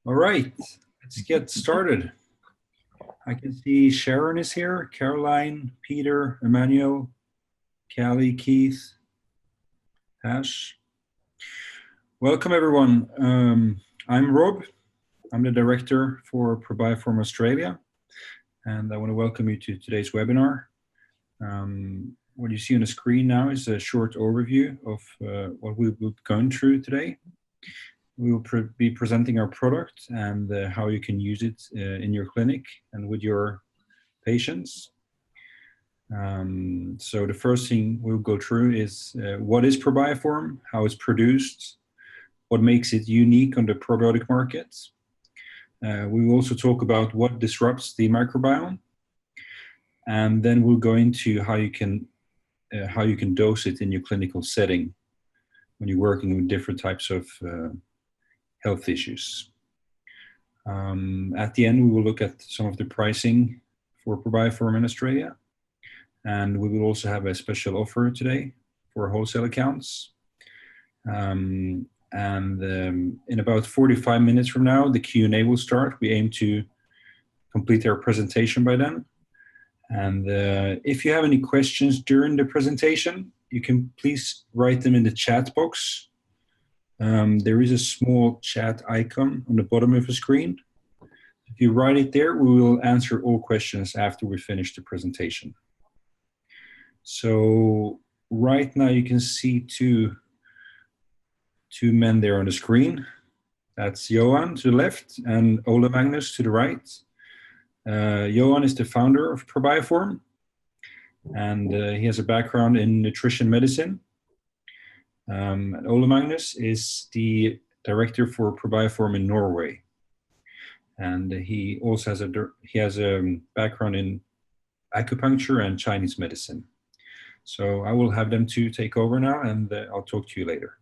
All right, let's get started. I can see Sharon is here, Caroline, Peter, Emmanuel, Callie, Keith, Ash. Welcome everyone. I'm Rob. I'm the director for Probioform Australia, and I want to welcome you to today's webinar. What you see on the screen now is a short overview of what we've gone through today. We will be presenting our product and how you can use it in your clinic and with your patients. So the first thing we'll go through is what is Probioform, how it's produced, what makes it unique on the probiotic market. We will also talk about what disrupts the microbiome, and then we'll go into how you can dose it in your clinical setting when you're working with different types of health issues. At the end, we will look at some of the pricing for Probioform in Australia, and we will also have a special offer today for wholesale accounts. In about 45 minutes from now, the Q&A will start. We aim to complete our presentation by then. And if you have any questions during the presentation, you can please write them in the chat box. There is a small chat icon on the bottom of the screen. If you write it there, we will answer all questions after we finish the presentation. So right now you can see two men there on the screen. That's Johan to the left and Ole Magnus to the right. Johan is the founder of Probioform, and he has a background in nutrition medicine. And Ole Magnus is the director for Probioform in Norway, and he also has a background in acupuncture and Chinese medicine. So I will have them two take over now, and I'll talk to you later.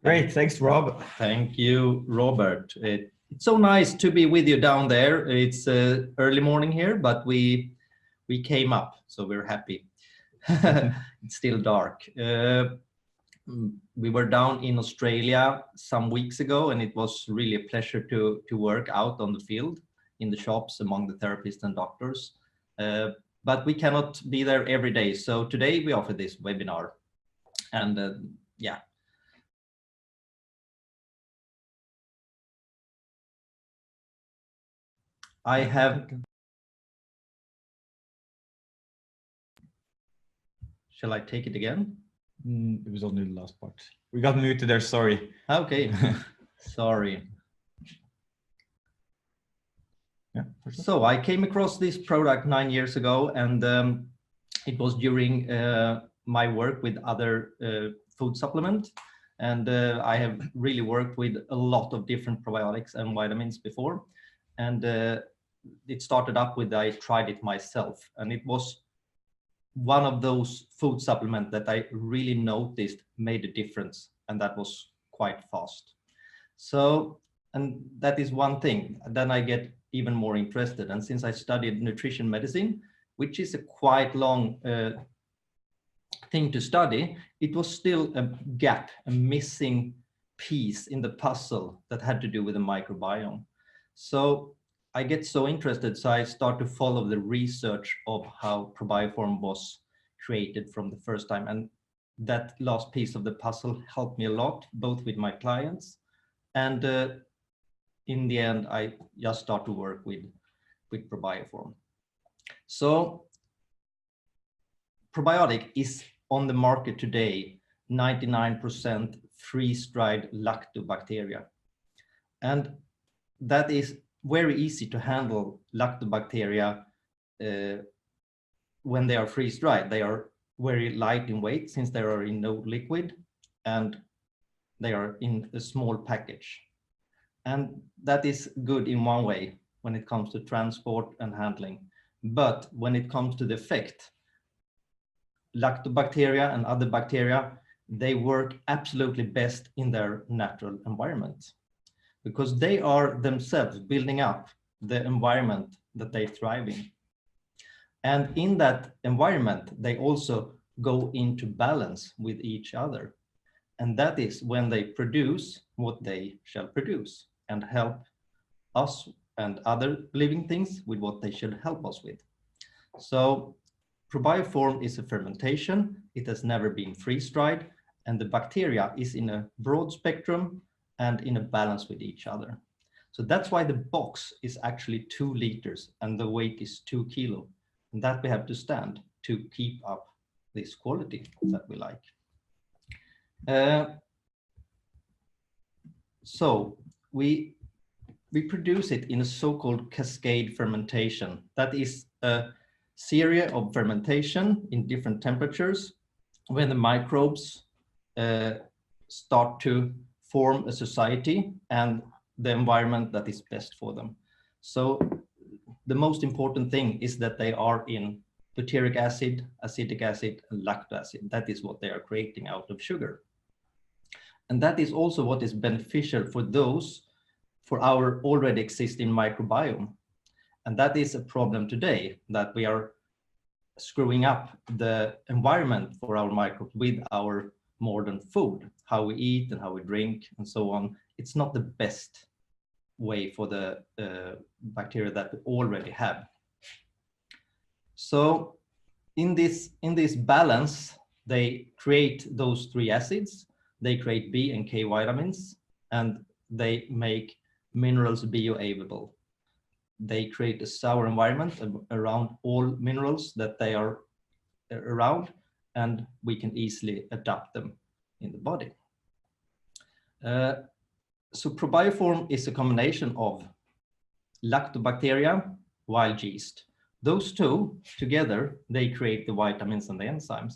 Great, thanks, Rob. Thank you, Robert. It's so nice to be with you down there. It's early morning here, but we came up, so we're happy. It's still dark. We were down in Australia some weeks ago, and it was really a pleasure to work out on the field, in the shops, among the therapists and doctors. But we cannot be there every day, so today we offer this webinar. And yeah. I have... Shall I take it again? It was only the last part. We got muted there, sorry. Okay, sorry. Yeah. So I came across this product 9 years ago, and it was during my work with other food supplement. And I have really worked with a lot of different probiotics and vitamins before. And it started up with, I tried it myself, and it was one of those food supplements that I really noticed made a difference, and that was quite fast. So, and that is one thing. Then I get even more interested, and since I studied nutrition medicine, which is a quite long thing to study, it was still a gap, a missing piece in the puzzle that had to do with the microbiome. So I get so interested, so I start to follow the research of how Probioform was created from the first time. And that last piece of the puzzle helped me a lot, both with my clients. And in the end, I just start to work with Probioform. So probiotic is on the market today, 99% freeze-dried lactobacteria. And that is very easy to handle lactobacteria when they are freeze-dried. They are very light in weight since they are in no liquid, and they are in a small package. And that is good in one way when it comes to transport and handling. But when it comes to the effect, lactobacteria and other bacteria, they work absolutely best in their natural environment, because they are themselves building up the environment that they thrive in. And in that environment, they also go into balance with each other. And that is when they produce what they shall produce. and help us and other living things with what they should help us with. So Probioform is a fermentation. It has never been freeze-dried, and the bacteria is in a broad spectrum and in a balance with each other. So that's why the box is actually 2 liters and the weight is 2 kilo. And that we have to stand to keep up this quality that we like. So we produce it in a so-called cascade fermentation. That is a series of fermentation in different temperatures when the microbes start to form a society and the environment that is best for them. So the most important thing is that they are in butyric acid, acetic acid, and lactic acid. That is what they are creating out of sugar. And that is also what is beneficial for our already existing microbiome. And that is a problem today, that we are screwing up the environment for our microbes with our modern food, how we eat and how we drink and so on. It's not the best way for the bacteria that we already have. So in this balance, they create those 3 acids. They create B and K vitamins, and they make minerals bioavailable. They create a sour environment around all minerals that they are around, and we can easily adapt them in the body. So Probioform is a combination of lactobacteria, wild yeast. Those 2 together, they create the vitamins and the enzymes.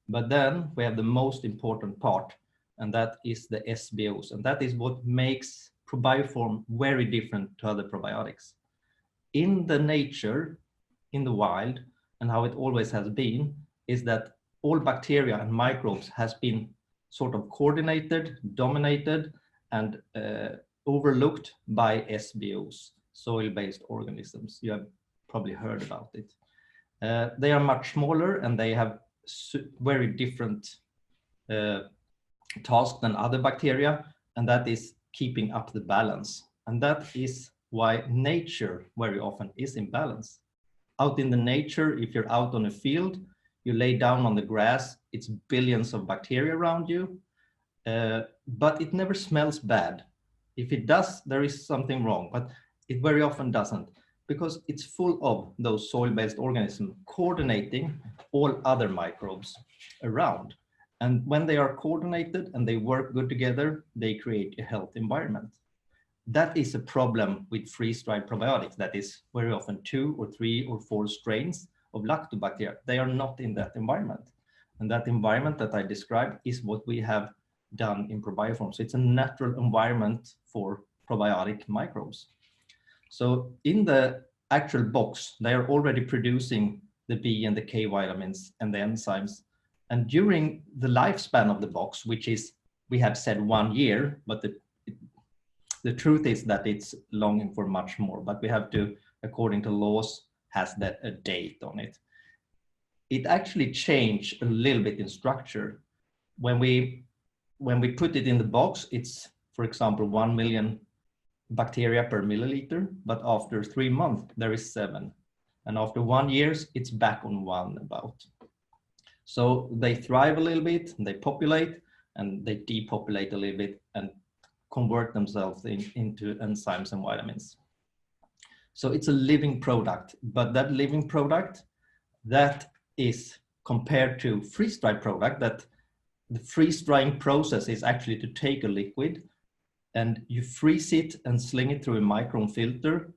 But then we have the most important part, and that is the SBOs. And that is what makes Probioform very different to other probiotics. In the nature, in the wild, and how it always has been, is that all bacteria and microbes has been sort of coordinated, dominated, and overlooked by SBOs, soil-based organisms. You have probably heard about it. They are much smaller and they have very different tasks than other bacteria, and that is keeping up the balance. And that is why nature very often is in balance. Out in the nature, if you're out on a field, you lay down on the grass, it's billions of bacteria around you, but it never smells bad. If it does, there is something wrong, but it very often doesn't, because it's full of those soil-based organisms coordinating all other microbes around. And when they are coordinated and they work good together, they create a healthy environment. That is a problem with freeze-dried probiotics. That is very often 2 or 3 or 4 strains of lactobacteria. They are not in that environment. And that environment that I described is what we have done in Probioform. So it's a natural environment for probiotic microbes. So in the actual box, they are already producing the B and the K vitamins and the enzymes. And during the lifespan of the box, which is, we have said 1 year, but the truth is that it's longing for much more, but we have to, according to laws, has that a date on it. It actually changed a little bit in structure. When we put it in the box, it's, for example, 1 million bacteria per milliliter, but after 3 months, there is 7. And after 1 year, it's back on 1 about. So they thrive a little bit, they populate, and they depopulate a little bit and convert themselves into enzymes and vitamins. So it's a living product, but that living product, that is compared to freeze-dried product, that the freeze-drying process is actually to take a liquid and you freeze it and sling it through a micron filter,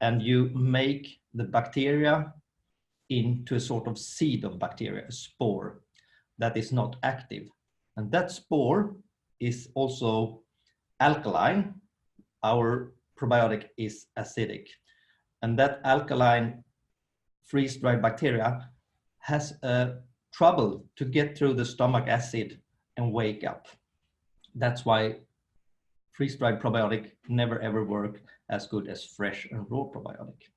and you make the bacteria into a sort of seed of bacteria, a spore that is not active. And that spore is also alkaline. Our probiotic is acidic. And that alkaline freeze-dried bacteria has trouble to get through the stomach acid and wake up. That's why freeze-dried probiotic never ever work as good as fresh and raw probiotic.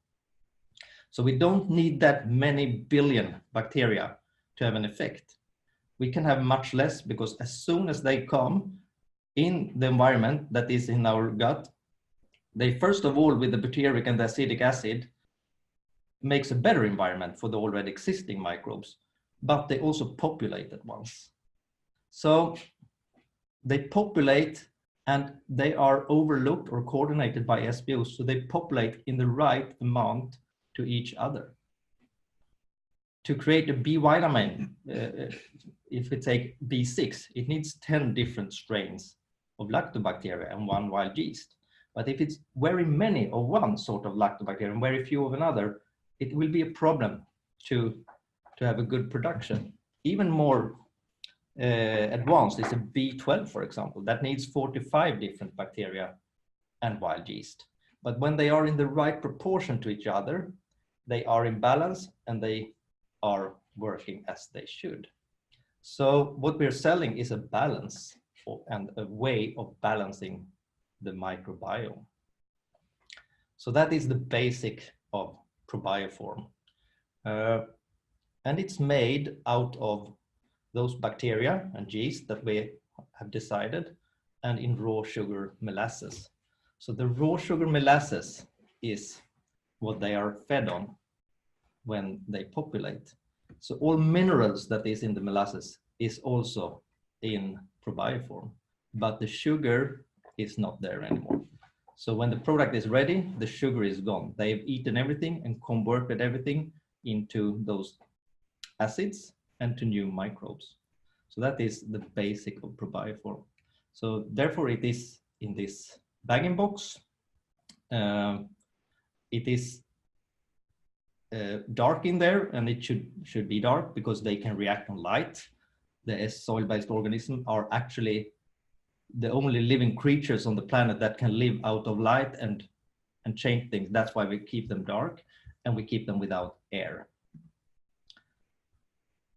So we don't need that many billion bacteria to have an effect. We can have much less, because as soon as they come in the environment that is in our gut, They first of all, with the butyric and the acetic acid, makes a better environment for the already existing microbes, but they also populate at once. So they populate and they are overlooked or coordinated by SBOs, so they populate in the right amount to each other. To create a B vitamin, if we take B6, it needs 10 different strains of lactobacteria and 1 wild yeast. But if it's very many of one sort of lactobacteria and very few of another, it will be a problem to have a good production. Even more advanced is a B12, for example, that needs 45 different bacteria and wild yeast. But when they are in the right proportion to each other, they are in balance and they are working as they should. So what we're selling is a balance and a way of balancing the microbiome. So that is the basic of Probioform. And it's made out of those bacteria and yeast that we have decided, and in raw sugar molasses. So the raw sugar molasses is what they are fed on when they populate. So all minerals that is in the molasses is also in Probioform, but the sugar is not there anymore. So when the product is ready, the sugar is gone. They've eaten everything and converted everything into those acids and to new microbes. So that is the basic of Probioform. So therefore it is in this bagging box. It is dark in there, and it should be dark because they can react on light. The soil-based organisms are actually the only living creatures on the planet that can live out of light and change things. That's why we keep them dark, and we keep them without air.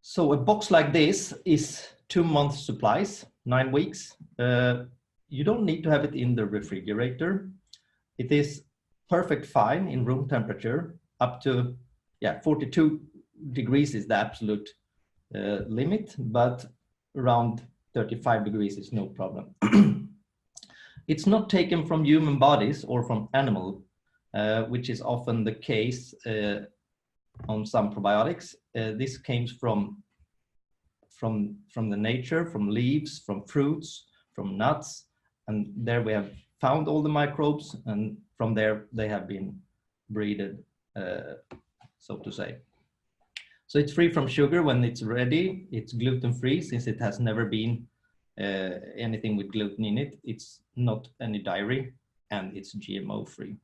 So a box like this is 2 months supplies, 9 weeks. You don't need to have it in the refrigerator. It is perfect fine in room temperature. Up to 42 degrees is the absolute limit, but around 35 degrees is no problem. It's not taken from human bodies or from animal, which is often the case on some probiotics. This came from the nature, from leaves, from fruits, from nuts, and there we have found all the microbes, and from there they have been breeded, so to say. So it's free from sugar when it's ready. It's gluten-free since it has never been anything with gluten in it. It's not any dairy, and it's GMO-free.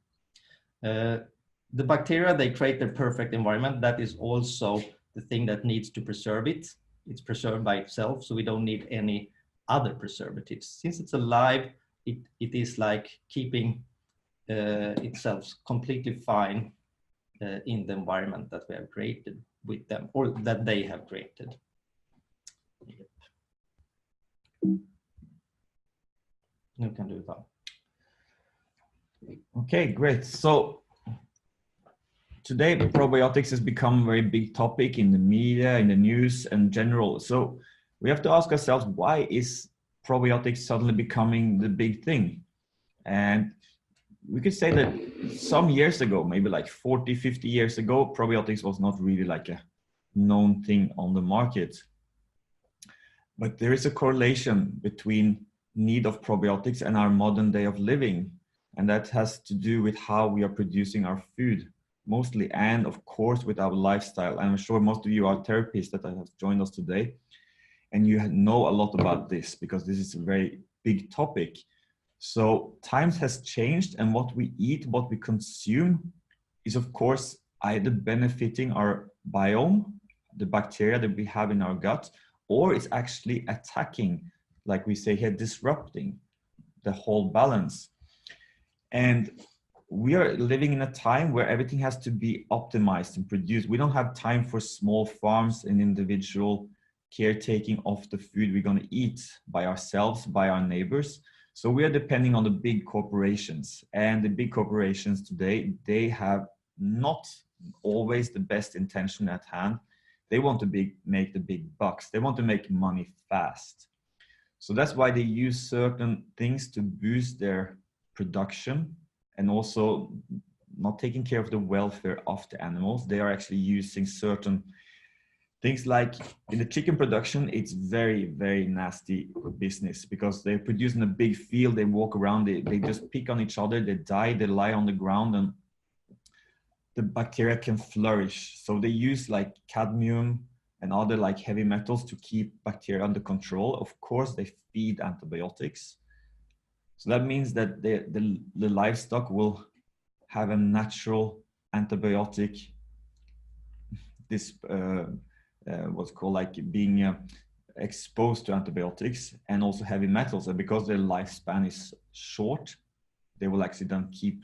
The bacteria, they create their perfect environment. That is also the thing that needs to preserve it. It's preserved by itself, so we don't need any other preservatives. Since it's alive, it is like keeping itself completely fine in the environment that we have created with them, or that they have created. Yep. You can do that. Okay, great. So today, probiotics has become a very big topic in the media, in the news, and general. So we have to ask ourselves, why is probiotics suddenly becoming the big thing? And we could say that some years ago, maybe like 40, 50 years ago, probiotics was not really like a known thing on the market. But there is a correlation between need of probiotics and our modern day of living. And that has to do with how we are producing our food mostly, and of course with our lifestyle. And I'm sure most of you are therapists that have joined us today, and you know a lot about this because this is a very big topic. So times has changed, and what we eat, what we consume is of course either benefiting our biome, the bacteria that we have in our gut, or it's actually attacking, like we say here, disrupting the whole balance. And we are living in a time where everything has to be optimized and produced. We don't have time for small farms and individual caretaking of the food we're going to eat by ourselves, by our neighbors. So we are depending on the big corporations, and the big corporations today, they have not always the best intention at hand. They want to make the big bucks. They want to make money fast. So that's why they use certain things to boost their production and also not taking care of the welfare of the animals. They are actually using certain things like in the chicken production, it's very, very nasty business because they produce in a big field, they walk around, they just pick on each other, they die, they lie on the ground, and the bacteria can flourish. So they use like cadmium and other like heavy metals to keep bacteria under control. Of course, they feed antibiotics. So that means that the livestock will have a natural antibiotic, what's called like being exposed to antibiotics and also heavy metals. And because their lifespan is short, they will actually then keep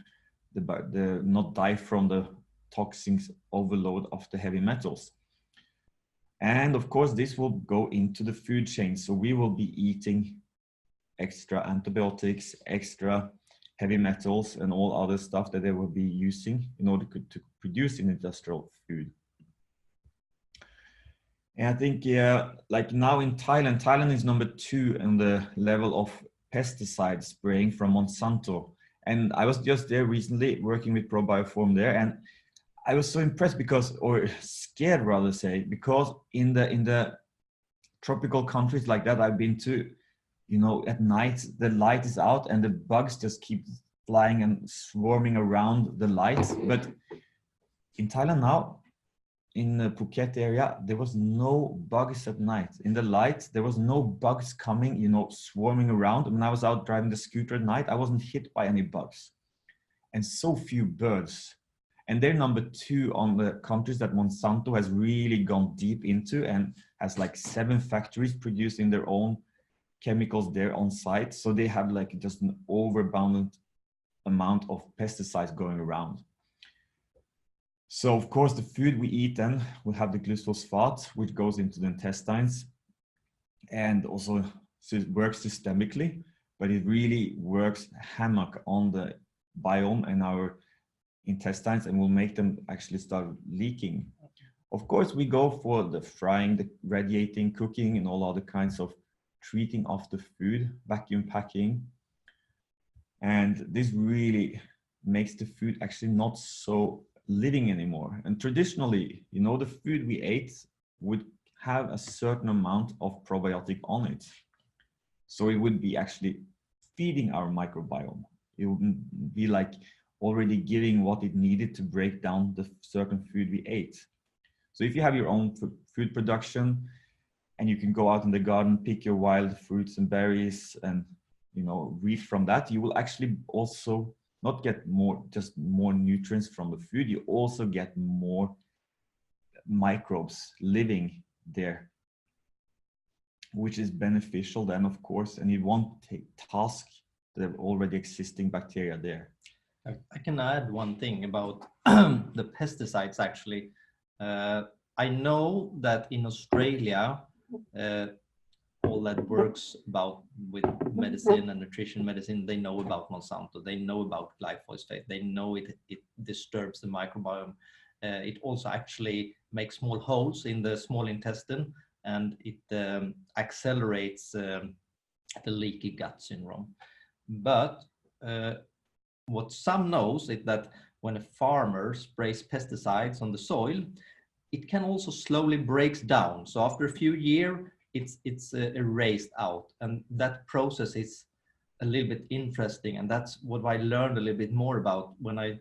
not die from the toxins overload of the heavy metals. And of course, this will go into the food chain. So we will be eating extra antibiotics, extra heavy metals, and all other stuff that they will be using in order to produce an industrial food. And I think, like now in Thailand is number 2 in the level of pesticide spraying from Monsanto. And I was just there recently working with Probioform there, and I was so impressed because, or scared rather say, because in the tropical countries like that I've been to, you know, at night the light is out and the bugs just keep flying and swarming around the light. But in Thailand now, in the Phuket area, there was no bugs at night. In the light, there was no bugs coming, you know, swarming around. When I was out driving the scooter at night, I wasn't hit by any bugs. And so few birds. And they're number 2 on the countries that Monsanto has really gone deep into and has like 7 factories producing their own chemicals there on site. So they have like just an overabundant amount of pesticides going around. So of course, the food we eat then will have the glyphosate, which goes into the intestines and also works systemically, but it really works hammock on the biome and our intestines and will make them actually start leaking. Of course, we go for the frying, the radiating, cooking, and all other kinds of treating of the food, vacuum packing. And this really makes the food actually not so living anymore. And traditionally, you know, the food we ate would have a certain amount of probiotic on it. So it would be actually feeding our microbiome. It wouldn't be like already giving what it needed to break down the certain food we ate. So if you have your own food production and you can go out in the garden, pick your wild fruits and berries and, you know, reap from that, you will actually also not get just more nutrients from the food, you also get more microbes living there, which is beneficial then, of course, and you won't task the already existing bacteria there. I can add one thing about the pesticides actually. I know that in Australia, all that works with medicine and nutrition medicine, they know about Monsanto, they know about glyphosate, they know it disturbs the microbiome. It also actually makes small holes in the small intestine, and it accelerates the leaky gut syndrome. But what some knows is that when a farmer sprays pesticides on the soil, it can also slowly breaks down. So after a few years, it's erased out, and that process is a little bit interesting, and that's what I learned a little bit more about when I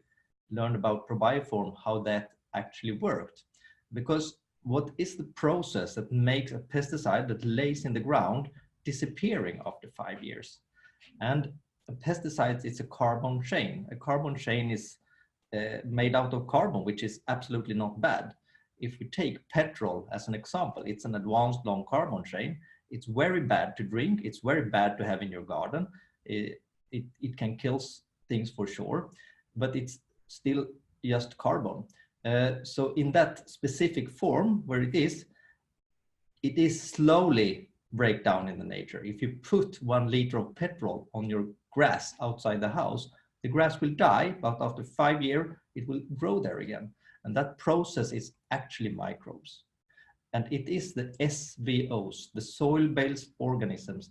learned about Probioform, how that actually worked. Because what is the process that makes a pesticide that lays in the ground disappearing after 5 years? And a pesticide is a carbon chain. A carbon chain is made out of carbon, which is absolutely not bad. If we take petrol as an example, it's an advanced long carbon chain. It's very bad to drink. It's very bad to have in your garden. It can kill things for sure, but it's still just carbon. So in that specific form where it is slowly break down in the nature. If you put 1 liter of petrol on your grass outside the house, the grass will die, but after 5 years, it will grow there again. And that process is actually microbes. And it is the SVOs, the soil-based organisms,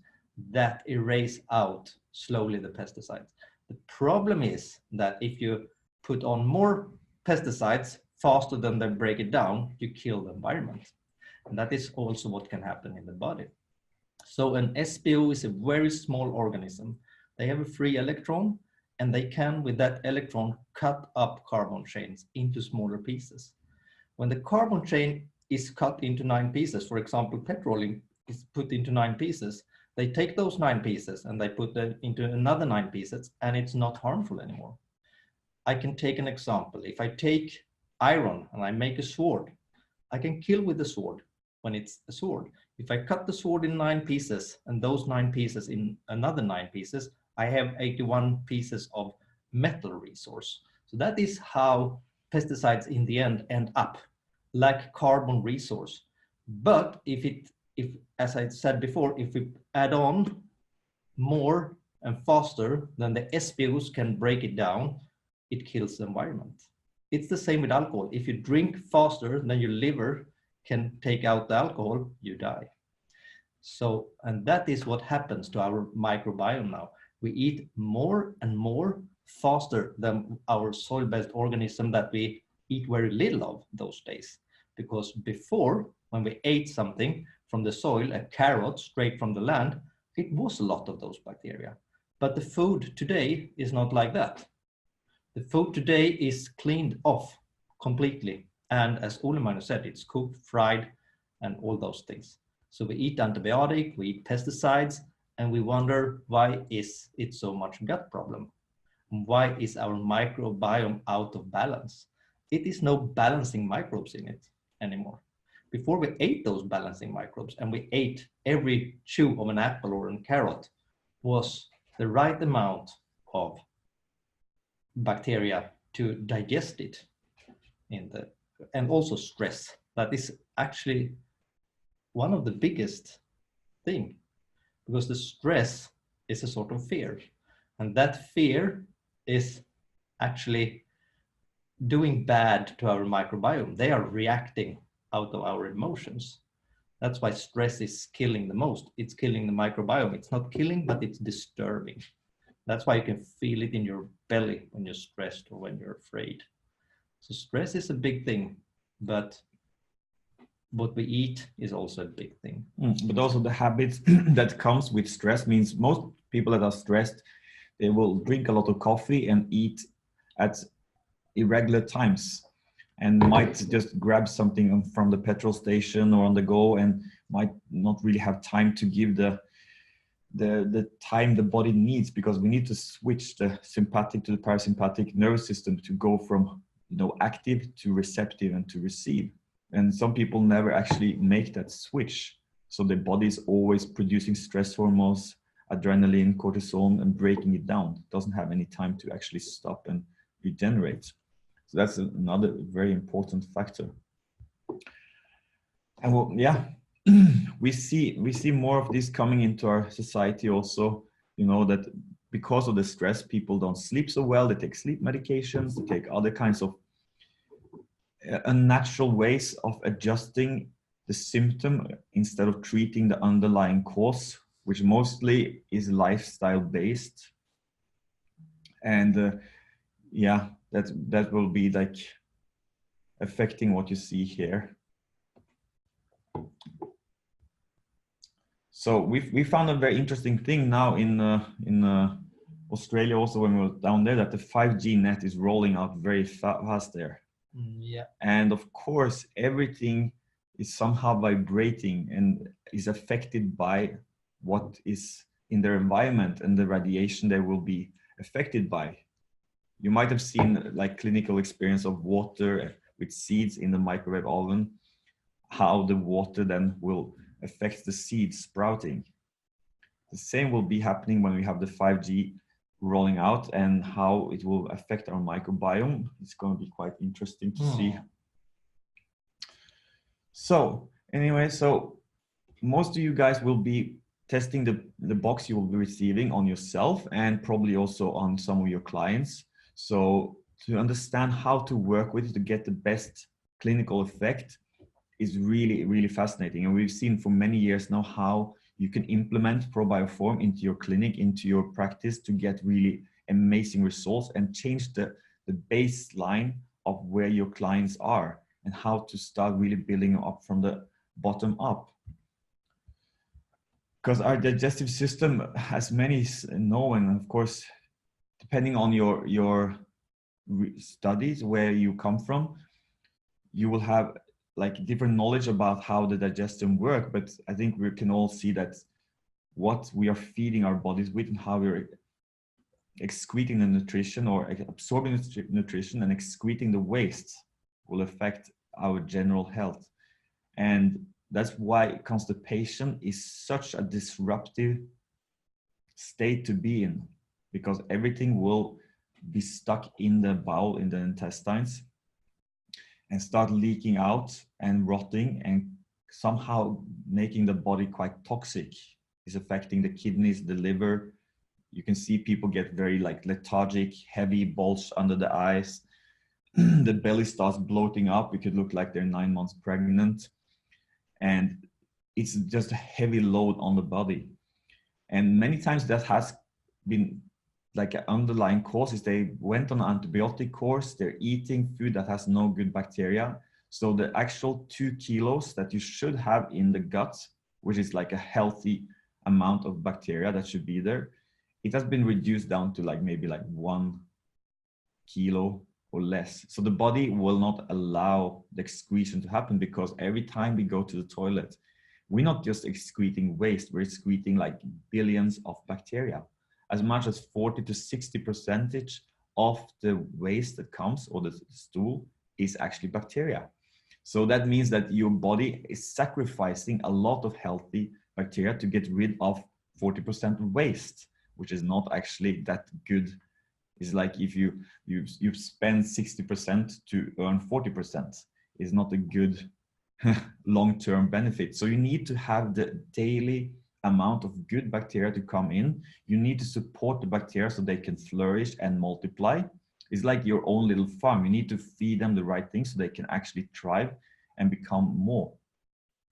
that erase out slowly the pesticides. The problem is that if you put on more pesticides faster than they break it down, you kill the environment. And that is also what can happen in the body. So an SBO is a very small organism. They have a free electron, and they can, with that electron, cut up carbon chains into smaller pieces. When the carbon chain is cut into 9 pieces, for example, petrol is put into 9 pieces, they take those 9 pieces and they put them into another 9 pieces, and it's not harmful anymore. I can take an example. If I take iron and I make a sword, I can kill with the sword when it's a sword. If I cut the sword in 9 pieces and those 9 pieces in another 9 pieces, I have 81 pieces of metal resource. So that is how pesticides in the end up, like carbon resource. But if as I said before, if we add on more and faster than the SBOs can break it down, it kills the environment. It's the same with alcohol. If you drink faster than your liver can take out the alcohol, you die. So, and that is what happens to our microbiome now. We eat more and more faster than our soil-based organism that we eat very little of those days. Because before, when we ate something from the soil, a carrot straight from the land, it was a lot of those bacteria. But the food today is not like that. The food today is cleaned off completely. And as Ole said, it's cooked, fried, and all those things. So we eat antibiotic, we eat pesticides, and we wonder, why is it so much gut problem? Why is our microbiome out of balance? It is no balancing microbes in it anymore. Before we ate those balancing microbes, and we ate every chew of an apple or a carrot, was the right amount of bacteria to digest it and also stress. That is actually one of the biggest thing, because the stress is a sort of fear, and that fear is actually doing bad to our microbiome. They are reacting out of our emotions. That's why stress is killing the most. It's killing the microbiome. It's not killing, but it's disturbing. That's why you can feel it in your belly when you're stressed or when you're afraid. So stress is a big thing, but what we eat is also a big thing. But also the habits that comes with stress means most people that are stressed, they will drink a lot of coffee and eat at irregular times, and might just grab something from the petrol station or on the go, and might not really have time to give the time the body needs, because we need to switch the sympathetic to the parasympathetic nervous system to go from active to receptive and to receive. And some people never actually make that switch. So the body is always producing stress hormones, adrenaline, cortisol, and breaking it down. It doesn't have any time to actually stop and regenerate. So that's another very important factor. And well, yeah, we see more of this coming into our society also, that because of the stress, people don't sleep so well. They take sleep medications, they take other kinds of unnatural ways of adjusting the symptom instead of treating the underlying cause, which mostly is lifestyle based. And yeah, that will be like affecting what you see here. So we found a very interesting thing now in Australia also, when we were down there, that the 5G net is rolling out very fast there. Yeah. And of course, everything is somehow vibrating and is affected by what is in their environment and the radiation they will be affected by. You might have seen like clinical experience of water with seeds in the microwave oven, how the water then will affect the seeds sprouting. The same will be happening when we have the 5G rolling out, and how it will affect our microbiome. It's going to be quite interesting to see. So anyway, so most of you guys will be testing the box you will be receiving on yourself, and probably also on some of your clients. So to understand how to work with it to get the best clinical effect is really, really fascinating. And we've seen for many years now how you can implement Probioform into your clinic, into your practice, to get really amazing results and change the baseline of where your clients are and how to start really building up from the bottom up. Because our digestive system, as many know, and of course, depending on your studies, where you come from, you will have like different knowledge about how the digestion work. But I think we can all see that what we are feeding our bodies with and how we're excreting the nutrition or absorbing the nutrition and excreting the waste will affect our general health. And that's why constipation is such a disruptive state to be in, because everything will be stuck in the bowel, in the intestines, and start leaking out and rotting and somehow making the body quite toxic. Is affecting the kidneys, the liver. You can see people get very like lethargic, heavy, bulge under the eyes. The belly starts bloating up. It could look like they're 9 months pregnant. And it's just a heavy load on the body. And many times that has been like an underlying cause is they went on an antibiotic course, they're eating food that has no good bacteria. So the actual 2 kilos that you should have in the gut, which is like a healthy amount of bacteria that should be there, it has been reduced down to like maybe like 1 kilo or less. So the body will not allow the excretion to happen, because every time we go to the toilet, we're not just excreting waste, we're excreting like billions of bacteria. As much as 40 to 60% of the waste that comes, or the stool, is actually bacteria. So that means that your body is sacrificing a lot of healthy bacteria to get rid of 40% of waste, which is not actually that good. It's like if you spend 60% to earn 40%, is not a good long-term benefit. So you need to have the daily amount of good bacteria to come in. You need to support the bacteria so they can flourish and multiply. It's like your own little farm. You need to feed them the right things so they can actually thrive and become more.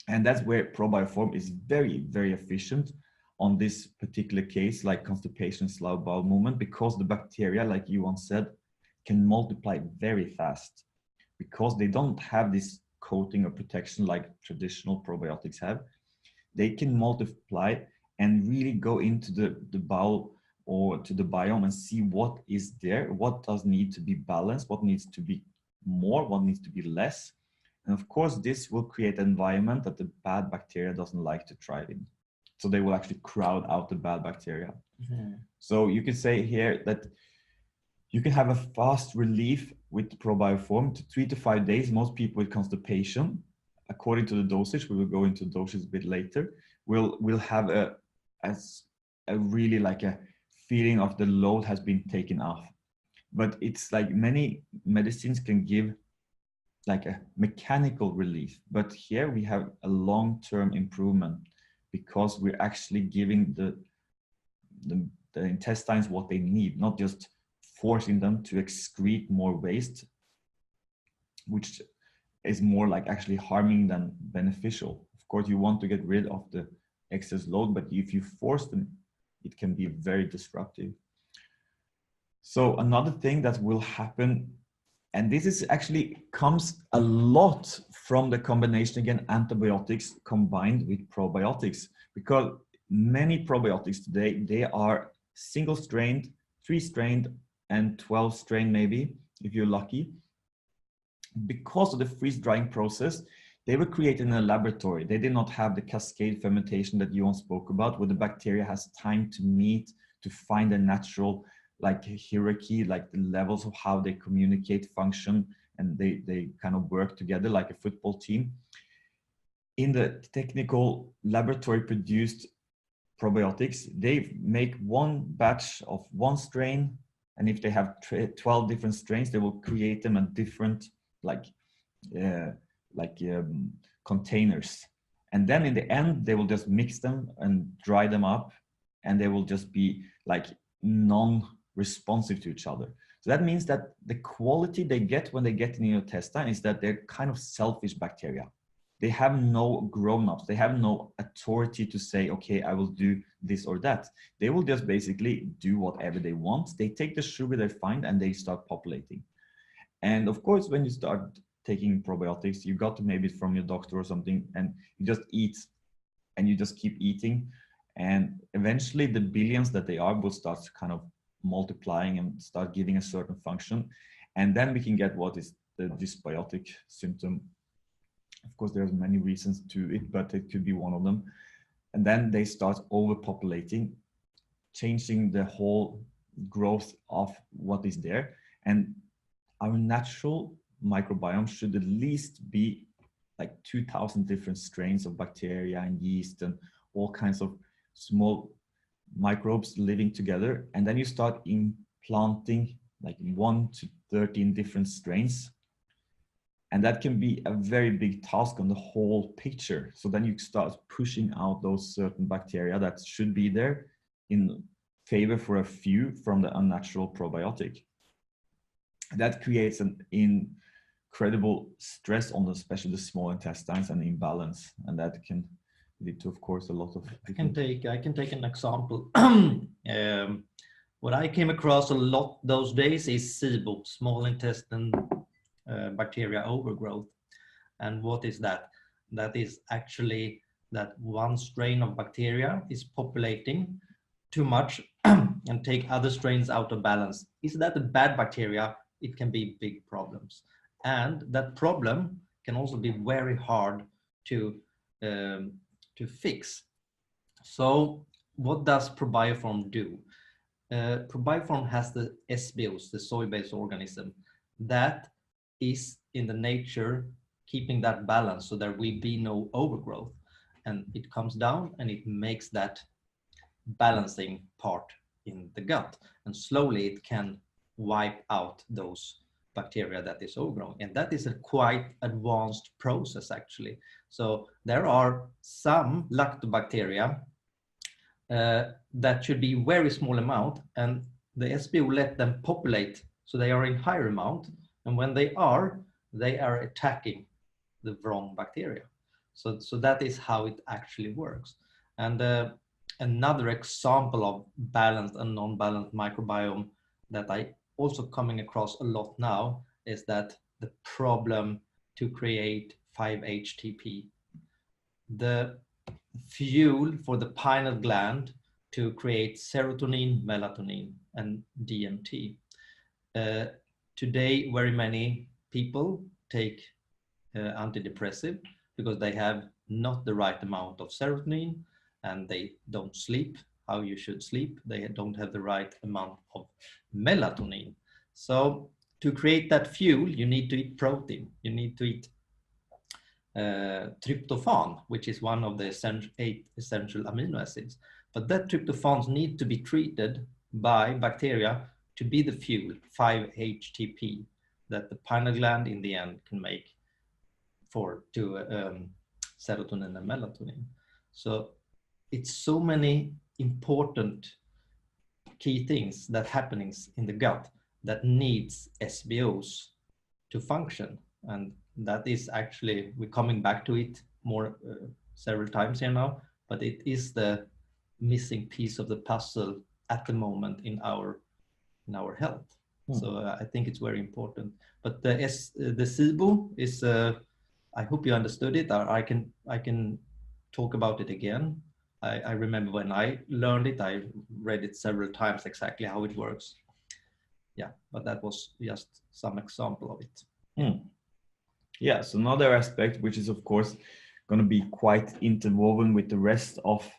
And that's where Probioform is very, very efficient on this particular case, like constipation, slow bowel movement, because the bacteria, like you once said, can multiply very fast, because they don't have this coating or protection like traditional probiotics have. They can multiply and really go into the bowel or to the biome and see what is there, what does need to be balanced, what needs to be more, what needs to be less. And of course, this will create an environment that the bad bacteria doesn't like to thrive in. So they will actually crowd out the bad bacteria. Mm-hmm. So you could say here that you can have a fast relief with Probioform to 3 to 5 days. Most people with constipation, according to the dosage, we will go into dosage a bit later, will have a really like a feeling of the load has been taken off. But it's like many medicines can give like a mechanical relief, but here we have a long-term improvement, because we're actually giving the intestines what they need, not just forcing them to excrete more waste, which is more like actually harming than beneficial. Of course, you want to get rid of the excess load, but if you force them, it can be very disruptive. So another thing that will happen, and this is actually comes a lot from the combination, again, antibiotics combined with probiotics, because many probiotics today, they are single strained, 3 strained, and 12 strained maybe, if you're lucky. Because of the freeze drying process, they were created in a laboratory. They did not have the cascade fermentation that Johan spoke about, where the bacteria has time to meet, to find a natural like hierarchy, like the levels of how they communicate, function, and they kind of work together like a football team. In the technical laboratory produced probiotics, they make one batch of 1 strain, and if they have 12 different strains, they will create them at different containers. And then in the end, they will just mix them and dry them up, and they will just be like non-responsive to each other. So that means that the quality they get when they get in your intestine is that they're kind of selfish bacteria. they have no grown-ups. They have no authority to say, okay, I will do this or that. They will just basically do whatever they want. They take the sugar they find and they start populating. And of course, when you start taking probiotics, you got maybe from your doctor or something, and you just eat and you just keep eating. And eventually the billions that they are will start kind of multiplying and start giving a certain function. And then we can get what is the dysbiotic symptom. Of course, there's many reasons to it, but it could be one of them. And then they start overpopulating, changing the whole growth of what is there. And our natural microbiome should at least be like 2,000 different strains of bacteria and yeast and all kinds of small microbes living together. And then you start implanting like 1 to 13 different strains. And that can be a very big task on the whole picture. So then you start pushing out those certain bacteria that should be there in favor for a few from the unnatural probiotic. That creates an incredible stress on especially the small intestines and imbalance. And that can lead to, of course, a lot of... I can take an example. What I came across a lot those days is SIBO, small intestine bacteria overgrowth. And what is that? That is actually that one strain of bacteria is populating too much and take other strains out of balance. Is that a bad bacteria? It can be big problems. And that problem can also be very hard to fix. So what does Probioform do? Probioform has the SBOs, the soy-based organism, that is in the nature keeping that balance so there will be no overgrowth, and it comes down and it makes that balancing part in the gut, and slowly it can wipe out those bacteria that is overgrown. And that is a quite advanced process actually. So there are some lactobacteria that should be very small amount, and the SBO let them populate so they are in higher amount, and when they are attacking the wrong bacteria. So that is how it actually works. And another example of balanced and non-balanced microbiome that I also coming across a lot now is that the problem to create 5-HTP, the fuel for the pineal gland to create serotonin, melatonin, and DMT. Today, very many people take antidepressive because they have not the right amount of serotonin and they don't sleep how you should sleep. They don't have the right amount of melatonin. So to create that fuel, you need to eat protein. You need to eat tryptophan, which is one of the 8 essential amino acids. But that tryptophans need to be treated by bacteria to be the fuel, 5-HTP, that the pineal gland in the end can make to serotonin and melatonin. So it's so many important key things that happenings in the gut that needs SBOs to function. And that is actually, we're coming back to it more several times here now, but it is the missing piece of the puzzle at the moment in our health. So I think it's very important. But the SIBO is, I hope you understood it. I can talk about it again. I remember when I learned it, I read it several times exactly how it works. Yeah, but that was just some example of it. Yeah, so another aspect, which is of course going to be quite interwoven with the rest of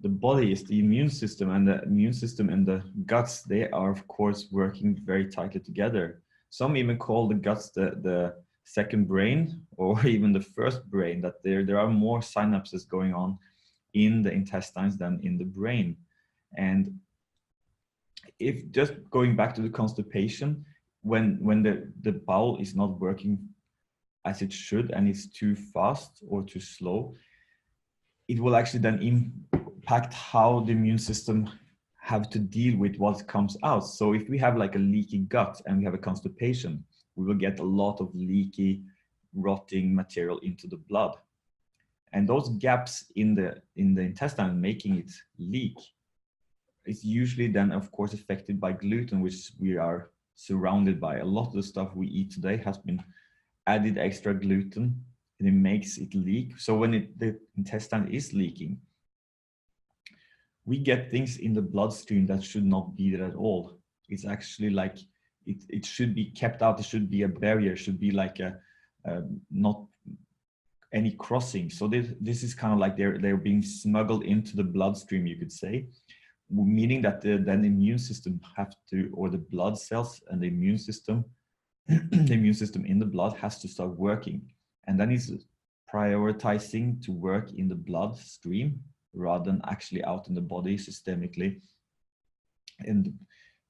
the body, is the immune system. And the immune system and the guts, they are of course working very tightly together. Some even call the guts the second brain, or even the first brain, that there are more synapses going on in the intestines than in the brain. And if just going back to the constipation, when the bowel is not working as it should and it's too fast or too slow, it will actually then impact how the immune system have to deal with what comes out. So if we have like a leaky gut and we have a constipation, we will get a lot of leaky, rotting material into the blood. And those gaps in the intestine making it leak is usually then, of course, affected by gluten, which we are surrounded by. A lot of the stuff we eat today has been added extra gluten, and it makes it leak. So when the intestine is leaking, we get things in the bloodstream that should not be there at all. It's actually like it should be kept out. It should be a barrier. It should be like not any crossing. So this is kind of like they're being smuggled into the bloodstream, you could say, meaning that the then immune system have to, or the blood cells and the immune system, the immune system in the blood has to start working, and then it's prioritizing to work in the bloodstream rather than actually out in the body systemically. And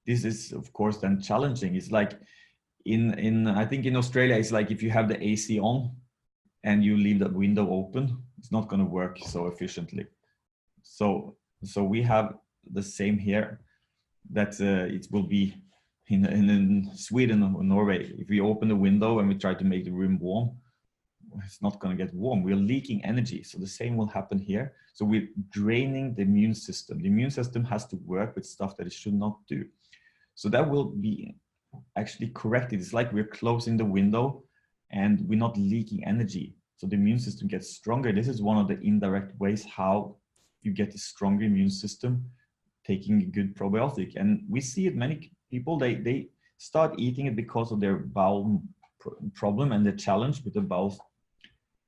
this is, of course, then challenging. It's like I think in Australia, it's like if you have the AC on and you leave the window open, it's not going to work so efficiently. So we have the same here, that it will be in Sweden or Norway. If we open the window and we try to make the room warm, it's not going to get warm. We're leaking energy. So the same will happen here. So we're draining the immune system. The immune system has to work with stuff that it should not do. So that will be actually corrected. It's like we're closing the window and we're not leaking energy. So the immune system gets stronger. This is one of the indirect ways how you get a stronger immune system, taking a good probiotic. And we see it, many people, they start eating it because of their bowel problem and the challenge with the bowels.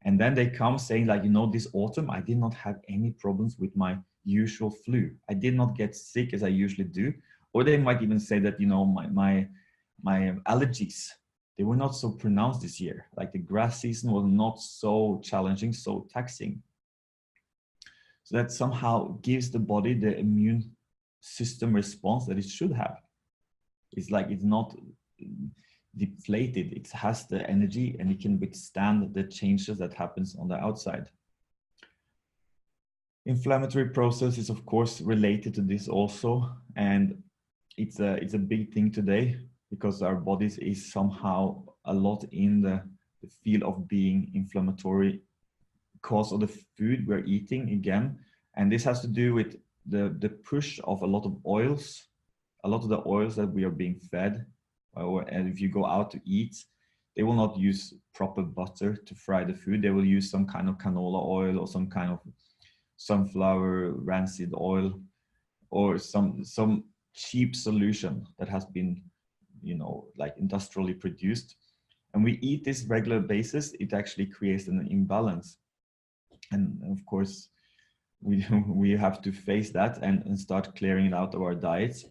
And then they come saying like, this autumn, I did not have any problems with my usual flu. I did not get sick as I usually do. Or they might even say that, my allergies, they were not so pronounced this year. Like the grass season was not so challenging, so taxing. So that somehow gives the body the immune system response that it should have. It's like it's not deflated. It has the energy and it can withstand the changes that happens on the outside. Inflammatory process is of course related to this also, and it's a big thing today because our bodies is somehow a lot in the field of being inflammatory because of the food we're eating again. And this has to do with the push of a lot of oils, a lot of the oils that we are being fed. And if you go out to eat, they will not use proper butter to fry the food. They will use some kind of canola oil or some kind of sunflower rancid oil, or some cheap solution that has been, like industrially produced. And we eat this regular basis, it actually creates an imbalance. And of course, we have to face that and start clearing it out of our diets.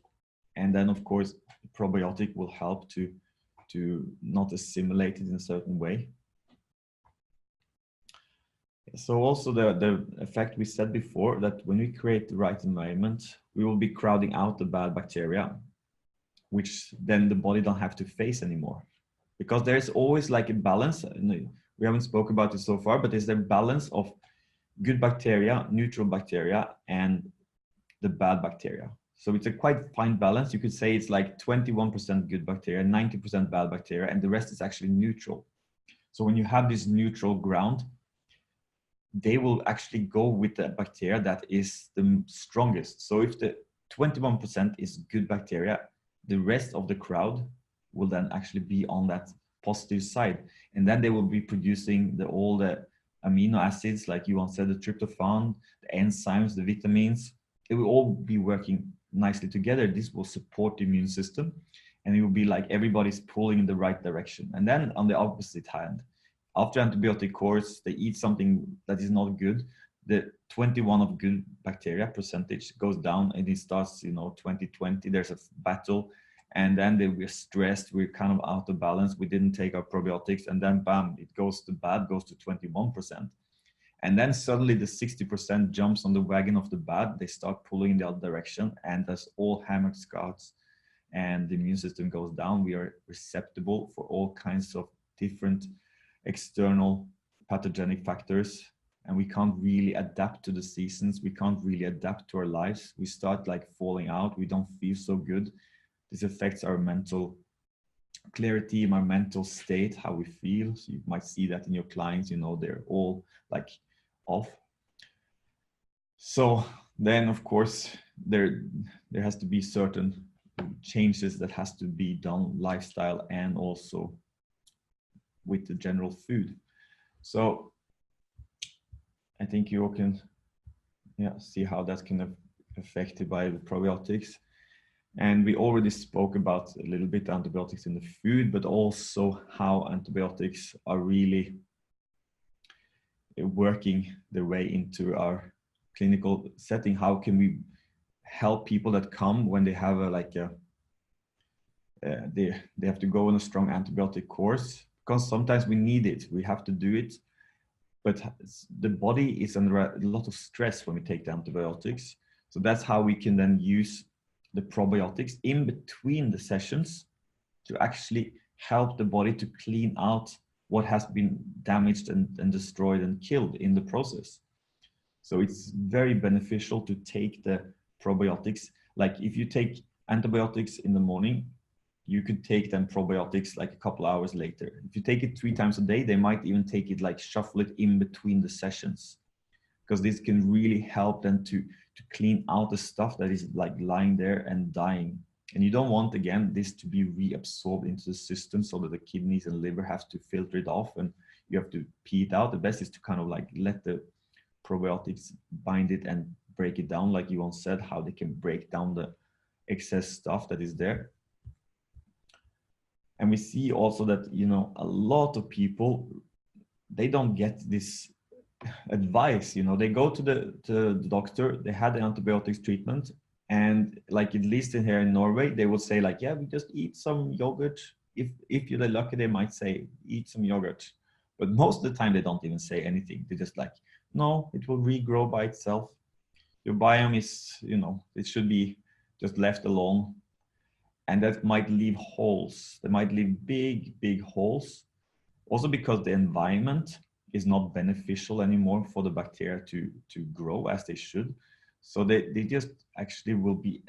And then of course, probiotic will help to not assimilate it in a certain way. So also the effect we said before, that when we create the right environment, we will be crowding out the bad bacteria, which then the body don't have to face anymore. Because there's always like a balance. We haven't spoken about it so far, but there's a balance of good bacteria, neutral bacteria, and the bad bacteria. So it's a quite fine balance. You could say it's like 21% good bacteria, 90% bad bacteria, and the rest is actually neutral. So when you have this neutral ground, they will actually go with the bacteria that is the strongest. So if the 21% is good bacteria, the rest of the crowd will then actually be on that positive side. And then they will be producing all the amino acids, like you once said, the tryptophan, the enzymes, the vitamins. It will all be working nicely together. This will support the immune system, and it will be like everybody's pulling in the right direction. And then on the opposite hand, after antibiotic course, they eat something that is not good, the 21 of good bacteria percentage goes down, and it starts, 2020, there's a battle, and then we're stressed, we're kind of out of balance, we didn't take our probiotics, and then bam, it goes to bad, goes to 21%. And then suddenly the 60% jumps on the wagon of the bad, they start pulling in the other direction, and that's all hammered scouts, and the immune system goes down. We are susceptible for all kinds of different external pathogenic factors, and we can't really adapt to the seasons. We can't really adapt to our lives. We start like falling out. We don't feel so good. This affects our mental clarity, our mental state, how we feel. So you might see that in your clients, they're all like of. So then, of course, there has to be certain changes that has to be done, lifestyle and also with the general food. So I think you all can see how that's kind of affected by the probiotics. And we already spoke about a little bit antibiotics in the food, but also how antibiotics are really working their way into our clinical setting. How can we help people that come when they have they have to go on a strong antibiotic course, because sometimes we need it, we have to do it, but the body is under a lot of stress when we take the antibiotics. So that's how we can then use the probiotics in between the sessions to actually help the body to clean out what has been damaged and destroyed and killed in the process. So it's very beneficial to take the probiotics. Like if you take antibiotics in the morning, you could take them probiotics like a couple hours later. If you take it 3 times a day, they might even take it, like shuffle it in between the sessions, because this can really help them to clean out the stuff that is like lying there and dying. And you don't want, again, this to be reabsorbed into the system so that the kidneys and liver have to filter it off and you have to pee it out. The best is to kind of like let the probiotics bind it and break it down, like you once said, how they can break down the excess stuff that is there. And we see also that, you know, a lot of people, they don't get this advice. You know, they go to the doctor, they had the antibiotics treatment, and like at least in here in Norway, they will say like, yeah, we just eat some yogurt. If you're lucky, they might say eat some yogurt, but most of the time they don't even say anything. They just like, no, it will regrow by itself. Your biome is, you know, it should be just left alone. And that might leave holes. They might leave big holes. Also because the environment is not beneficial anymore for the bacteria to grow as they should. So they just actually will be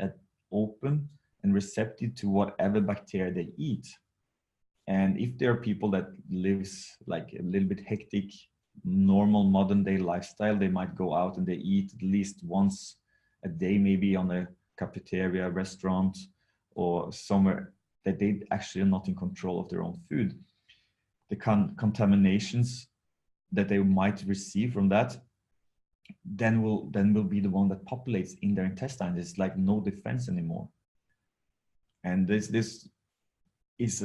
open and receptive to whatever bacteria they eat. And if there are people that lives like a little bit hectic, normal modern day lifestyle, they might go out and they eat at least once a day, maybe on a cafeteria, restaurant, or somewhere that they actually are not in control of their own food. The contaminations that they might receive from that then will be the one that populates in their intestine. There's like no defense anymore. And this is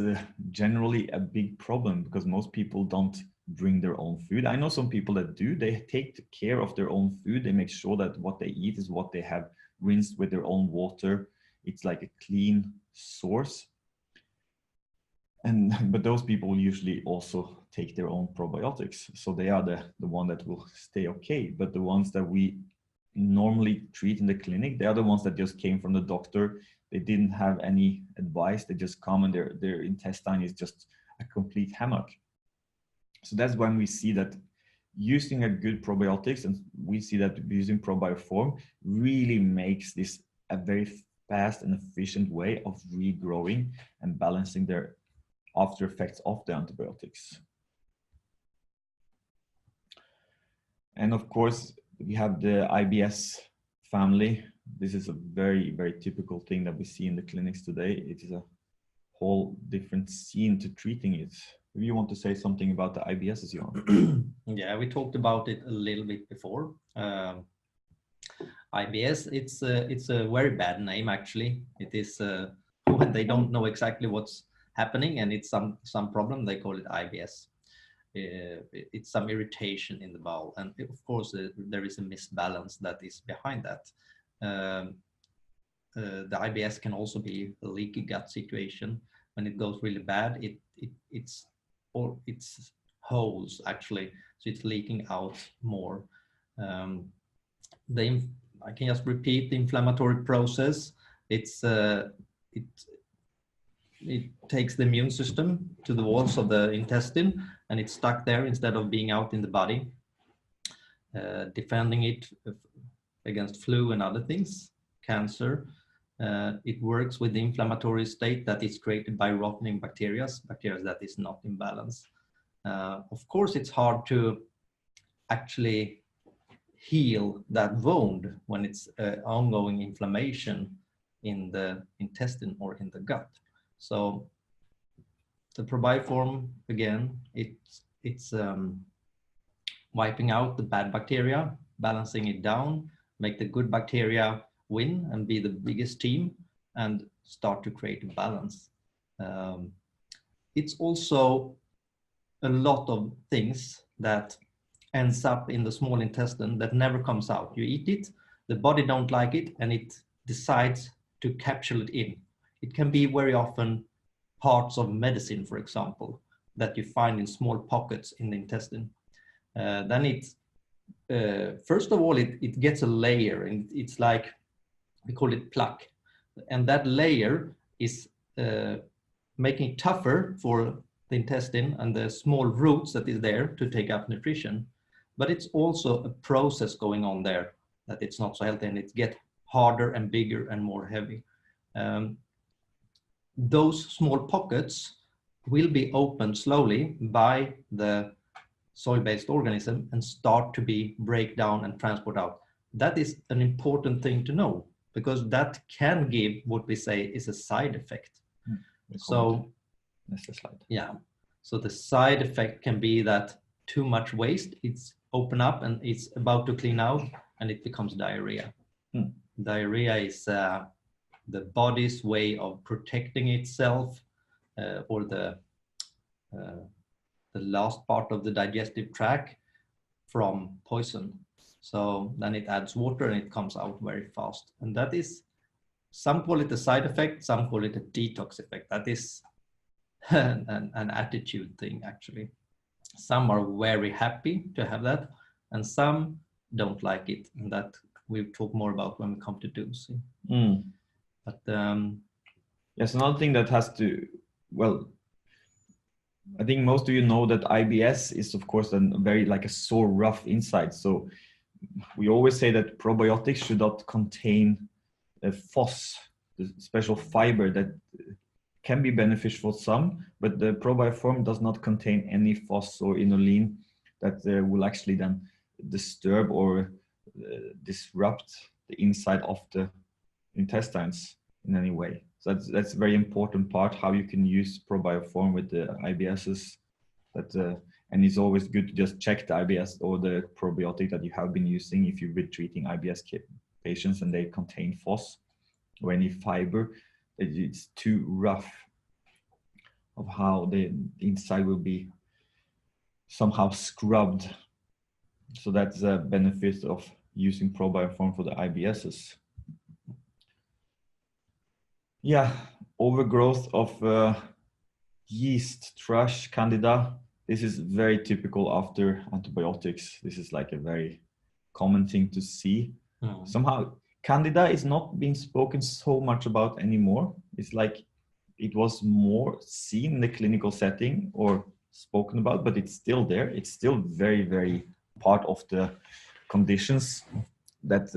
generally a big problem, because most people don't bring their own food. I know some people that do. They take care of their own food. They make sure that what they eat is what they have rinsed with their own water. It's like a clean source. But those people usually also take their own probiotics. So they are the one that will stay okay. But the ones that we normally treat in the clinic, they are the ones that just came from the doctor. They didn't have any advice. They just come and their intestine is just a complete hammock. So that's when we see that using a good probiotics, and we see that using Probioform really makes this a very fast and efficient way of regrowing and balancing their after effects of the antibiotics. And of course, we have the IBS family. This is a very, very typical thing that we see in the clinics today. It is a whole different scene to treating it. If you want to say something about the IBS, Johan. Yeah, we talked about it a little bit before. IBS, it's a very bad name actually. It is when they don't know exactly what's happening and it's some problem, they call it IBS. It's some irritation in the bowel, and of course there is a misbalance that is behind that. The IBS can also be a leaky gut situation. When it goes really bad, it's holes actually, so it's leaking out more. I can just repeat the inflammatory process. It takes the immune system to the walls of the intestine, and it's stuck there instead of being out in the body, defending it against flu and other things, cancer. It works with the inflammatory state that is created by rotting bacteria that is not in balance. Of course, it's hard to actually heal that wound when it's ongoing inflammation in the intestine or in the gut. So the Probioform, again, it's wiping out the bad bacteria, balancing it down, make the good bacteria win and be the biggest team, and start to create a balance. It's also a lot of things that ends up in the small intestine that never comes out. You eat it, the body don't like it, and it decides to capsule it in. It can be very often parts of medicine, for example, that you find in small pockets in the intestine. Then it, first of all, it gets a layer, and it's like, we call it plaque. And that layer is making it tougher for the intestine and the small roots that is there to take up nutrition. But it's also a process going on there that it's not so healthy, and it gets harder and bigger and more heavy. Those small pockets will be opened slowly by the soil-based organism and start to be break down and transport out. That is an important thing to know, because that can give what we say is a side effect. So that's the slide. Yeah, so the side effect can be that too much waste, it's open up and it's about to clean out, and it becomes diarrhea. Diarrhea is the body's way of protecting itself, or the last part of the digestive tract from poison. So then it adds water and it comes out very fast. And that is, some call it a side effect, some call it a detox effect. That is an attitude thing, actually. Some are very happy to have that, and some don't like it. And that we'll talk more about when we come to dosing. But yes, another thing that has to, well, I think most of you know that IBS is, of course, a very like a sore, rough inside. So we always say that probiotics should not contain a FOS, the special fiber that can be beneficial for some, but the Probioform does not contain any FOS or inulin that will actually then disturb or disrupt the inside of the intestines in any way. So that's a very important part, how you can use Probioform with the IBSs. And it's always good to just check the IBS or the probiotic that you have been using if you've been treating IBS patients and they contain FOS or any fiber, that it's too rough of how the inside will be somehow scrubbed. So that's a benefit of using Probioform for the IBSs. Yeah, overgrowth of yeast, thrush, candida. This is very typical after antibiotics. This is like a very common thing to see. Somehow, candida is not being spoken so much about anymore. It's like it was more seen in the clinical setting or spoken about, but it's still there. It's still very, very part of the conditions that